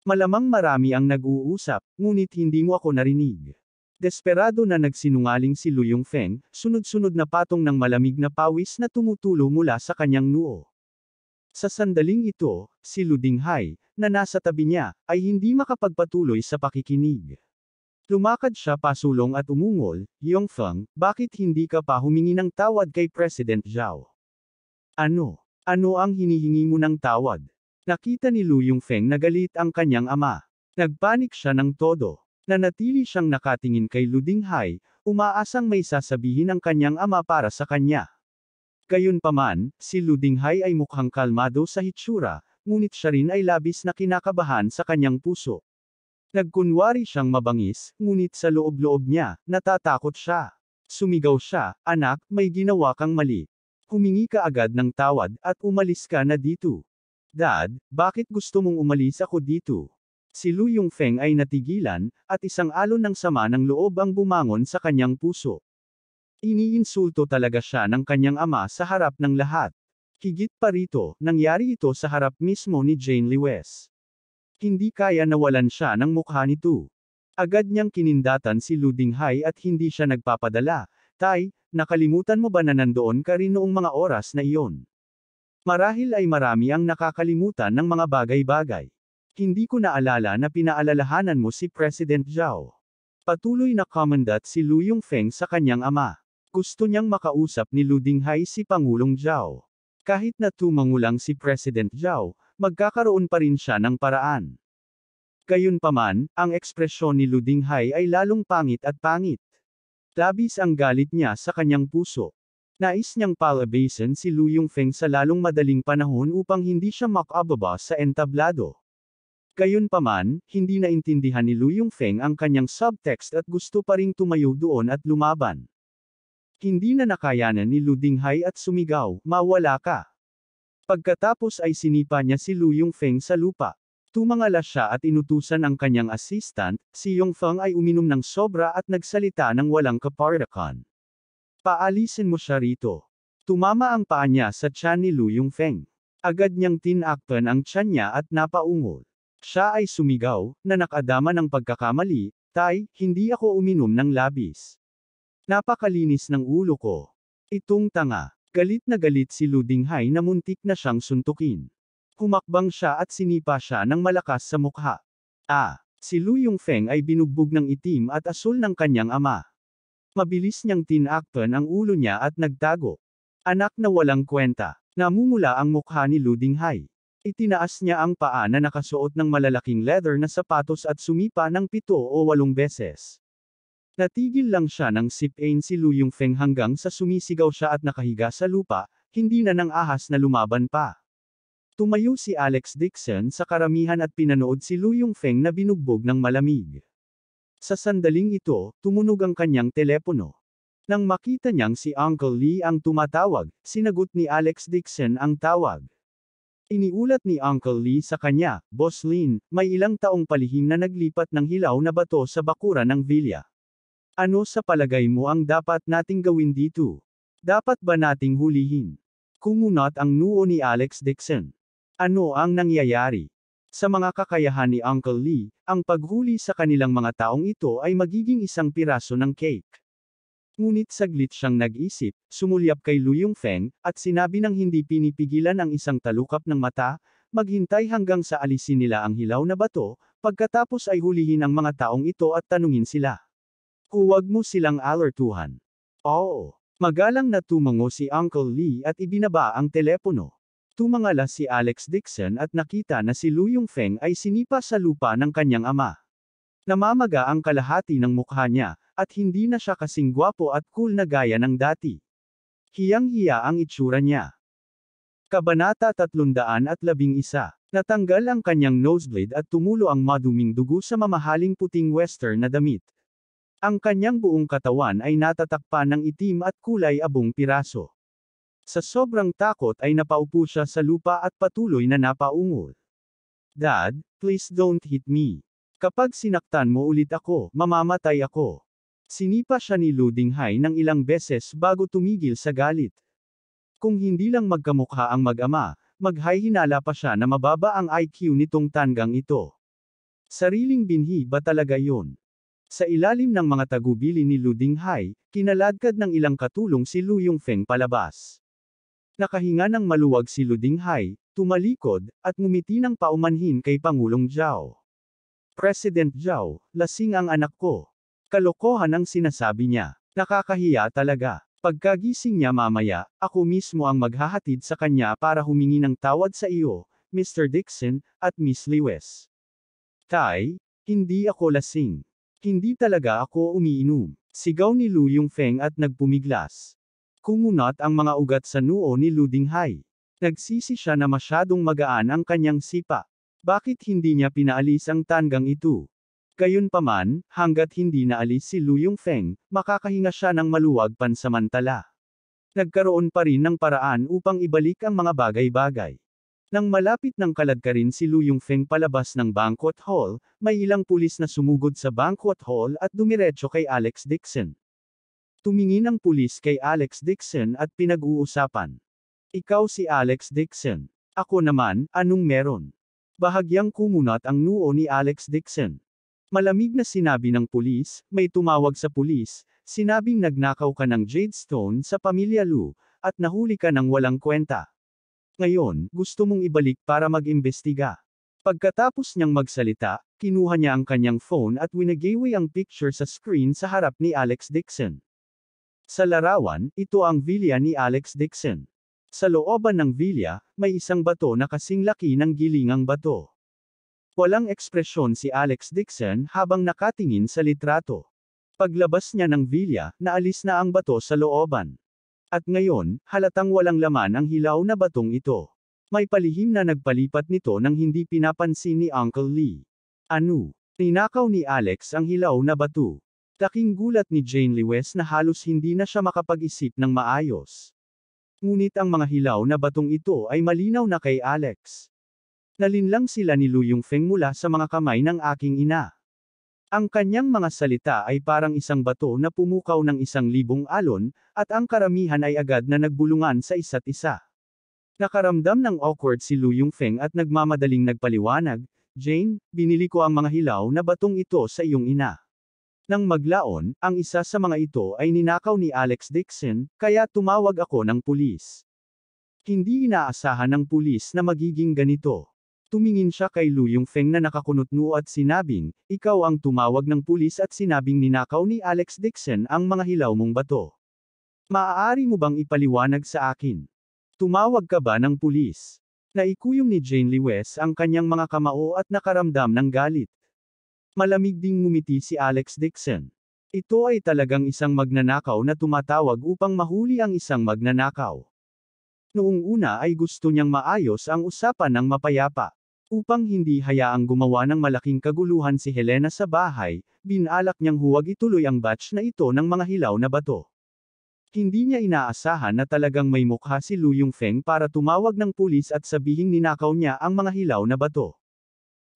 Malamang marami ang nag-uusap, ngunit hindi mo ako narinig. Desperado na nagsinungaling si Lu Yongfeng, sunod-sunod na patong ng malamig na pawis na tumutulo mula sa kanyang noo. Sa sandaling ito, si Lu Dinghai, na nasa tabi niya, ay hindi makapagpatuloy sa pakikinig. Lumakad siya pasulong at umungol, Yongfeng, bakit hindi ka pa humingi ng tawad kay President Zhao? Ano? Ano ang hinihingi mo ng tawad? Nakita ni Lu Yongfeng na galit ang kanyang ama. Nagpanik siya ng todo. Nanatili siyang nakatingin kay Lu Dinghai, umaasang may sasabihin ang kanyang ama para sa kanya. Gayunpaman, si Lu Dinghai ay mukhang kalmado sa hitsura, ngunit siya rin ay labis na kinakabahan sa kanyang puso. Nagkunwari siyang mabangis, ngunit sa loob-loob niya, natatakot siya. Sumigaw siya, anak, may ginawa kang mali. Humingi ka agad ng tawad, at umalis ka na dito. Dad, bakit gusto mong umalis ako dito? Si Lu Yongfeng ay natigilan, at isang alon ng sama ng loob ang bumangon sa kanyang puso. Iniinsulto talaga siya ng kanyang ama sa harap ng lahat. Higit pa rito, nangyari ito sa harap mismo ni Jane Lewes. Hindi kaya nawalan siya ng mukha nito. Agad niyang kinindatan si Lu Dinghai at hindi siya nagpapadala, Tay, nakalimutan mo ba na nandoon ka rin noong mga oras na iyon? Marahil ay marami ang nakakalimutan ng mga bagay-bagay. Hindi ko naalala na pinaalalahanan mo si President Zhao. Patuloy na komandat si Lu Yongfeng sa kanyang ama. Gusto niyang makausap ni Lu Dinghai si Pangulong Zhao. Kahit na tumangulang si President Zhao, magkakaroon pa rin siya ng paraan. Gayunpaman, ang ekspresyon ni Lu Dinghai ay lalong pangit at pangit. Labis ang galit niya sa kanyang puso. Nais niyang palabasin si Lu Yongfeng sa lalong madaling panahon upang hindi siya makababa sa entablado. Gayunpaman, hindi naintindihan ni Lu Yongfeng ang kanyang subtext at gusto pa ring tumayo doon at lumaban. Hindi na nakayanan ni Lu Dinghai at sumigaw, mawala ka. Pagkatapos ay sinipa niya si Lu Yongfeng sa lupa. Tumangala siya at inutusan ang kanyang assistant, si Yongfeng ay uminom ng sobra at nagsalita ng walang kapardakan. Paalisin mo siya rito. Tumama ang paa niya sa tiyan ni Lu Yongfeng. Agad niyang tinakpan ang tiyan niya at napaungol. Siya ay sumigaw, na nakadama ng pagkakamali, Tay, hindi ako uminom ng labis. Napakalinis ng ulo ko. Itong tanga. Galit na galit si Lu Dinghai na muntik na siyang suntukin. Humakbang siya at sinipa siya ng malakas sa mukha. Si Lu Yongfeng ay binugbog ng itim at asul ng kanyang ama. Mabilis niyang tinakpan ang ulo niya at nagtago. Anak na walang kwenta. Namumula ang mukha ni Lu Dinghai. Itinaas niya ang paa na nakasuot ng malalaking leather na sapatos at sumipa ng 7 o 8 beses. Natigil lang siya ng sipain si Lu Yongfeng hanggang sa sumisigaw siya at nakahiga sa lupa, hindi na nang ahas na lumaban pa. Tumayo si Alex Dixon sa karamihan at pinanood si Lu Yongfeng na binugbog ng malamig. Sa sandaling ito, tumunog ang kanyang telepono. Nang makita niyang si Uncle Lee ang tumatawag, sinagot ni Alex Dixon ang tawag. Iniulat ni Uncle Lee sa kanya, Boss Lin, may ilang taong palihim na naglipat ng hilaw na bato sa bakuran ng villa. Ano sa palagay mo ang dapat nating gawin dito? Dapat ba nating hulihin? Kumunot ang noo ni Alex Dixon. Ano ang nangyayari? Sa mga kakayahan ni Uncle Lee, ang paghuli sa kanilang mga taong ito ay magiging isang piraso ng cake. Ngunit saglit siyang nag-isip, sumulyap kay Lu Yongfeng, at sinabi ng hindi pinipigilan ang isang talukap ng mata, maghintay hanggang sa alisin nila ang hilaw na bato, pagkatapos ay hulihin ang mga taong ito at tanungin sila. Huwag mo silang alertuhan. Oo. Magalang na tumango si Uncle Lee at ibinaba ang telepono. Tumangala si Alex Dixon at nakita na si Lu Yongfeng ay sinipa sa lupa ng kanyang ama. Namamaga ang kalahati ng mukha niya, at hindi na siya kasing gwapo at cool na gaya ng dati. Hiyang-hiya ang itsura niya. Kabanata 311. Natanggal ang kanyang nosebleed at tumulo ang maduming dugo sa mamahaling puting western na damit. Ang kanyang buong katawan ay natatakpan ng itim at kulay abong piraso. Sa sobrang takot ay napaupo siya sa lupa at patuloy na napaungol. Dad, please don't hit me. Kapag sinaktan mo ulit ako, mamamatay ako. Sinipa siya ni Lu Dinghai ng ilang beses bago tumigil sa galit. Kung hindi lang magkamukha ang mag-ama, maghay-hinala pa siya na mababa ang IQ nitong tanggang ito. Sariling binhi ba talaga yun? Sa ilalim ng mga tagubili ni Lu Dinghai, kinaladkad ng ilang katulong si Lu Yongfeng palabas. Nakahinga ng maluwag si Lu Dinghai, tumalikod, at ngumiti ng paumanhin kay Pangulong Zhao. President Zhao, lasing ang anak ko. Kalokohan ang sinasabi niya. Nakakahiya talaga. Pagkagising niya mamaya, ako mismo ang maghahatid sa kanya para humingi ng tawad sa iyo, Mr. Dixon, at Miss Lewis. Tay, hindi ako lasing. Hindi talaga ako umiinom. Sigaw ni Lu Yongfeng at nagpumiglas. Kumunot ang mga ugat sa noo ni Lu Dinghai. Nagsisi siya na masyadong magaan ang kanyang sipa. Bakit hindi niya pinaalis ang tanggang ito? Gayunpaman, hanggat hindi naalis si Lu Yongfeng, makakahinga siya ng maluwag pansamantala. Nagkaroon pa rin ng paraan upang ibalik ang mga bagay-bagay. Nang malapit ng kaladkarin si Lu Yongfeng palabas ng banquet hall, may ilang pulis na sumugod sa banquet hall at dumiretso kay Alex Dixon. Tumingin ang pulis kay Alex Dixon at pinag-uusapan. Ikaw si Alex Dixon. Ako naman, anong meron? Bahagyang kumunot ang noo ni Alex Dixon. Malamig na sinabi ng pulis, may tumawag sa pulis, sinabing nagnakaw ka ng jade stone sa pamilya Lu, at nahuli ka ng walang kwenta. Ngayon, gusto mong ibalik para mag-imbestiga. Pagkatapos niyang magsalita, kinuha niya ang kanyang phone at winagaway ang picture sa screen sa harap ni Alex Dixon. Sa larawan, ito ang villa ni Alex Dixon. Sa looban ng villa, may isang bato na kasing laki ng gilingang bato. Walang ekspresyon si Alex Dixon habang nakatingin sa litrato. Paglabas niya ng villa, naalis na ang bato sa looban. At ngayon, halatang walang laman ang hilaw na batong ito. May palihim na nagpalipat nito nang hindi pinapansin ni Uncle Lee. Ano? Ninakaw ni Alex ang hilaw na bato. Laking gulat ni Jane Lewis na halos hindi na siya makapag-isip ng maayos. Ngunit ang mga hilaw na batong ito ay malinaw na kay Alex. Nalinlang sila ni Lu Yongfeng mula sa mga kamay ng aking ina. Ang kanyang mga salita ay parang isang bato na pumukaw ng 1,000 alon, at ang karamihan ay agad na nagbulungan sa isa't isa. Nakaramdam ng awkward si Lu Yongfeng at nagmamadaling nagpaliwanag, Jane, binili ko ang mga hilaw na batong ito sa iyong ina. Nang maglaon, ang isa sa mga ito ay ninakaw ni Alex Dixon, kaya tumawag ako ng pulis. Hindi inaasahan ng pulis na magiging ganito. Tumingin siya kay Lu Yongfeng na nakakunot-noo at sinabing, ikaw ang tumawag ng pulis at sinabing ninakaw ni Alex Dixon ang mga hilaw mong bato. Maaari mo bang ipaliwanag sa akin? Tumawag ka ba ng pulis? Naikuyom ni Jane Lewis ang kanyang mga kamao at nakaramdam ng galit. Malamig ding ngumiti si Alex Dixon. Ito ay talagang isang magnanakaw na tumatawag upang mahuli ang isang magnanakaw. Noong una ay gusto niyang maayos ang usapan ng mapayapa. Upang hindi hayaang gumawa ng malaking kaguluhan si Helena sa bahay, binalak niyang huwag ituloy ang batch na ito ng mga hilaw na bato. Hindi niya inaasahan na talagang may mukha si Lu Yongfeng para tumawag ng pulis at sabihing ninakaw niya ang mga hilaw na bato.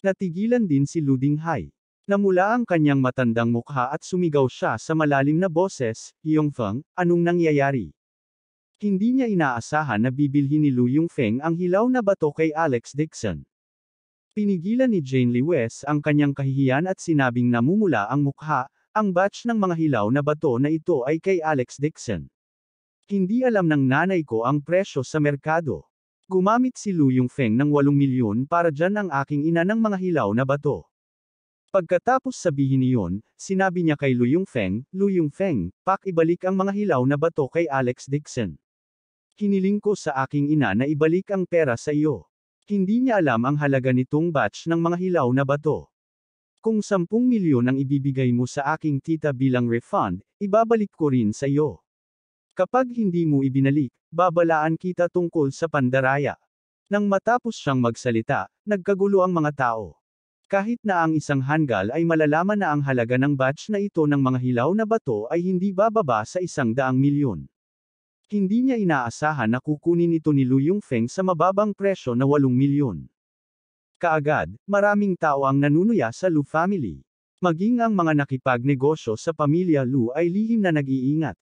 Natigilan din si Lu Dinghai. Namula ang kanyang matandang mukha at sumigaw siya sa malalim na boses, Yongfeng, anong nangyayari? Hindi niya inaasahan na bibilhin ni Lu Yongfeng ang hilaw na bato kay Alex Dixon. Pinigilan ni Jane Lewis ang kanyang kahihiyan at sinabing namumula ang mukha, ang batch ng mga hilaw na bato na ito ay kay Alex Dixon. Hindi alam ng nanay ko ang presyo sa merkado. Gumamit si Lu Yongfeng ng 8 milyon para dyan ang aking ina ng mga hilaw na bato. Pagkatapos sabihin niyon, sinabi niya kay Lu Yongfeng, ibalik ang mga hilaw na bato kay Alex Dixon. Hiniling ko sa aking ina na ibalik ang pera sa iyo. Hindi niya alam ang halaga nitong batch ng mga hilaw na bato. Kung 10 milyon ang ibibigay mo sa aking tita bilang refund, ibabalik ko rin sa iyo. Kapag hindi mo ibinalik, babalaan kita tungkol sa pandaraya. Nang matapos siyang magsalita, nagkagulo ang mga tao. Kahit na ang isang hanggal ay malalaman na ang halaga ng batch na ito ng mga hilaw na bato ay hindi bababa sa 100 milyon. Hindi niya inaasahan na kukunin ito ni Lu Yongfeng sa mababang presyo na 8 milyon. Kaagad, maraming tao ang nanunuya sa Lu family. Maging ang mga nakipagnegosyo sa pamilya Lu ay lihim na nag-iingat.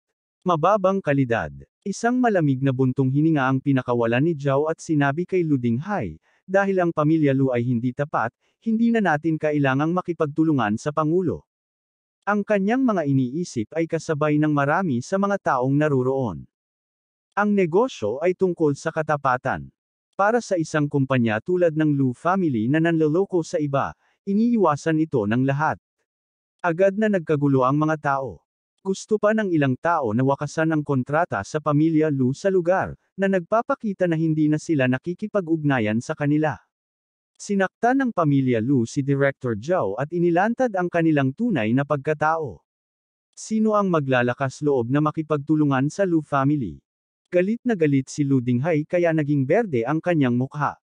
Mababang kalidad. Isang malamig na buntong hininga ang pinakawalan ni Zhao at sinabi kay Lu Dinghai, dahil ang pamilya Lu ay hindi tapat, hindi na natin kailangang makipagtulungan sa Pangulo. Ang kanyang mga iniisip ay kasabay ng marami sa mga taong naruroon. Ang negosyo ay tungkol sa katapatan. Para sa isang kumpanya tulad ng Lu family na nanloloko sa iba, iniiwasan ito ng lahat. Agad na nagkagulo ang mga tao. Gusto pa ng ilang tao na wakasan ang kontrata sa pamilya Lu sa lugar, na nagpapakita na hindi na sila nakikipag-ugnayan sa kanila. Sinaktan ng pamilya Lu si Director Zhao at inilantad ang kanilang tunay na pagkatao. Sino ang maglalakas loob na makipagtulungan sa Lu family? Galit na galit si Lu Dinghai kaya naging berde ang kanyang mukha.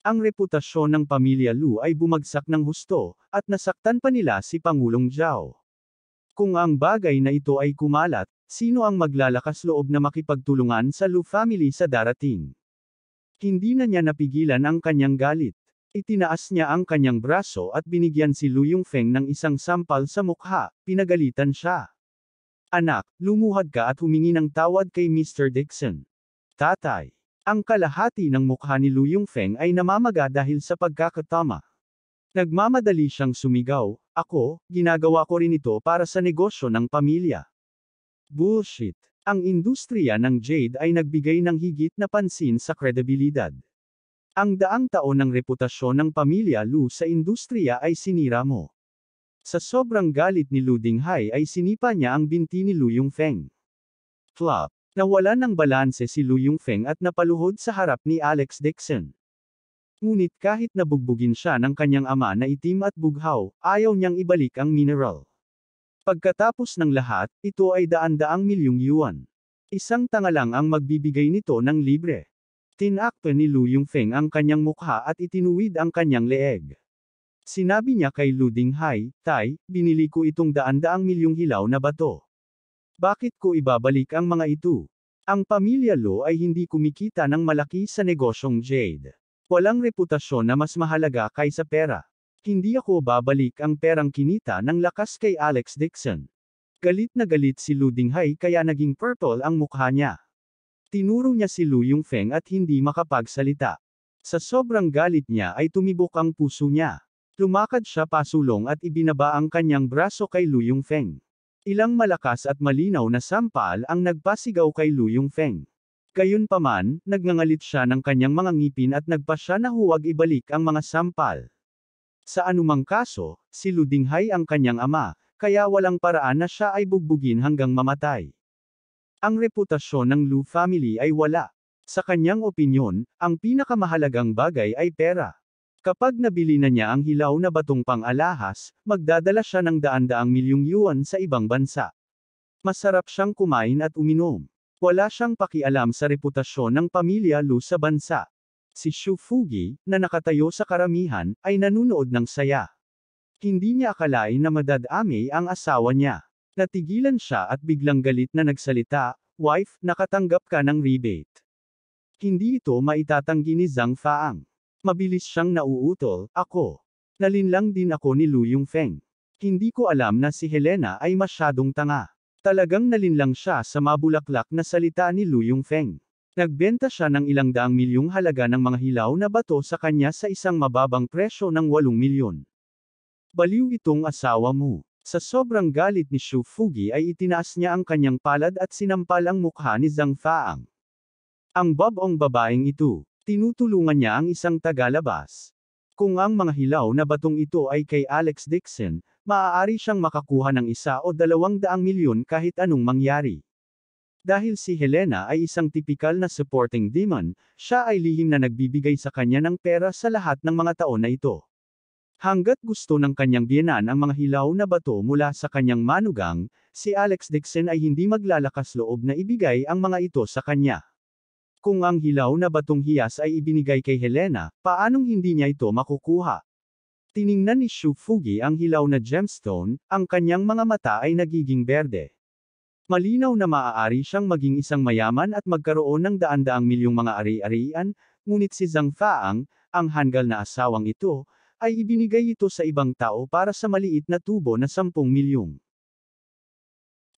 Ang reputasyon ng pamilya Lu ay bumagsak ng husto, at nasaktan pa nila si Pangulong Zhao. Kung ang bagay na ito ay kumalat, sino ang maglalakas loob na makipagtulungan sa Lu family sa darating? Hindi na niya napigilan ang kanyang galit. Itinaas niya ang kanyang braso at binigyan si Lu Yongfeng ng isang sampal sa mukha, pinagalitan siya. Anak, lumuhad ka at humingi ng tawad kay Mr. Dixon. Tatay. Ang kalahati ng mukha ni Lu Yongfeng ay namamaga dahil sa pagkakatama. Nagmamadali siyang sumigaw, ako, ginagawa ko rin ito para sa negosyo ng pamilya. Bullshit. Ang industriya ng jade ay nagbigay ng higit na pansin sa kredibilidad. Ang daang taon ng reputasyon ng pamilya Lu sa industriya ay sinira mo. Sa sobrang galit ni Lu Dinghai ay sinipa niya ang binti ni Lu Yongfeng. Flop. Nawalan ng balanse si Lu Yongfeng at napaluhod sa harap ni Alex Dixon. Ngunit kahit nabugbugin siya ng kanyang ama na itim at bughaw, ayaw niyang ibalik ang mineral. Pagkatapos ng lahat, ito ay daan-daang milyong yuan. Isang tanga lang ang magbibigay nito ng libre. Tinakpan ni Lu Yongfeng ang kanyang mukha at itinuwid ang kanyang leeg. Sinabi niya kay Lu Dinghai, Tay, binili ko itong daan-daang milyong hilaw na bato. Bakit ko ibabalik ang mga ito? Ang pamilya Lu ay hindi kumikita ng malaki sa negosyong jade. Walang reputasyon na mas mahalaga kaysa pera. Hindi ako babalik ang perang kinita ng lakas kay Alex Dixon. Galit na galit si Lu Dinghai kaya naging purple ang mukha niya. Tinuro niya si Lu Yongfeng at hindi makapagsalita. Sa sobrang galit niya ay tumibok ang puso niya. Lumakad siya pasulong at ibinaba ang kanyang braso kay Lu Yongfeng. Ilang malakas at malinaw na sampal ang nagpasigaw kay Lu Yongfeng. Gayunpaman, nagngangalit siya ng kanyang mga ngipin at nagpa siya na huwag ibalik ang mga sampal. Sa anumang kaso, si Lu Dinghai ang kanyang ama, kaya walang paraan na siya ay bugbugin hanggang mamatay. Ang reputasyon ng Lu family ay wala. Sa kanyang opinyon, ang pinakamahalagang bagay ay pera. Kapag nabili na niya ang hilaw na batong pang-alahas, magdadala siya ng daan-daang milyong yuan sa ibang bansa. Masarap siyang kumain at uminom. Wala siyang pakialam sa reputasyon ng pamilya Lu sa bansa. Si Xu Fugi, na nakatayo sa karamihan, ay nanunood ng saya. Hindi niya akalain na madadami ang asawa niya. Natigilan siya at biglang galit na nagsalita, Wife, nakatanggap ka ng rebate. Hindi ito maitatanggi ni Zhang Faang. Mabilis siyang nauutol, ako. Nalinlang din ako ni Lu Yongfeng. Hindi ko alam na si Helena ay masyadong tanga. Talagang nalinlang siya sa mabulaklak na salita ni Lu Yongfeng. Nagbenta siya ng ilang daang milyong halaga ng mga hilaw na bato sa kanya sa isang mababang presyo ng 8 milyon. Baliw itong asawa mo. Sa sobrang galit ni Xu Fugi ay itinaas niya ang kanyang palad at sinampal ang mukha ni Zhang Faang. Ang babong babaeng ito, tinutulungan niya ang isang tagalabas. Kung ang mga hilaw na batong ito ay kay Alex Dixon, maaari siyang makakuha ng 1 o 200 milyon kahit anong mangyari. Dahil si Helena ay isang tipikal na supporting demon, siya ay lihim na nagbibigay sa kanya ng pera sa lahat ng mga taon na ito. Hanggat gusto ng kanyang biyenan ang mga hilaw na bato mula sa kanyang manugang, si Alex Dixon ay hindi maglalakas loob na ibigay ang mga ito sa kanya. Kung ang hilaw na batong hiyas ay ibinigay kay Helena, paanong hindi niya ito makukuha? Tiningnan ni Xu Fugi ang hilaw na gemstone, ang kanyang mga mata ay nagiging berde. Malinaw na maaari siyang maging isang mayaman at magkaroon ng daan-daang milyong mga ari-arian, ngunit si Zhang Faang, ang hanggal na asawang ito, ay ibinigay ito sa ibang tao para sa maliit na tubo na 10 milyong.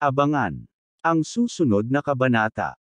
Abangan ang susunod na kabanata.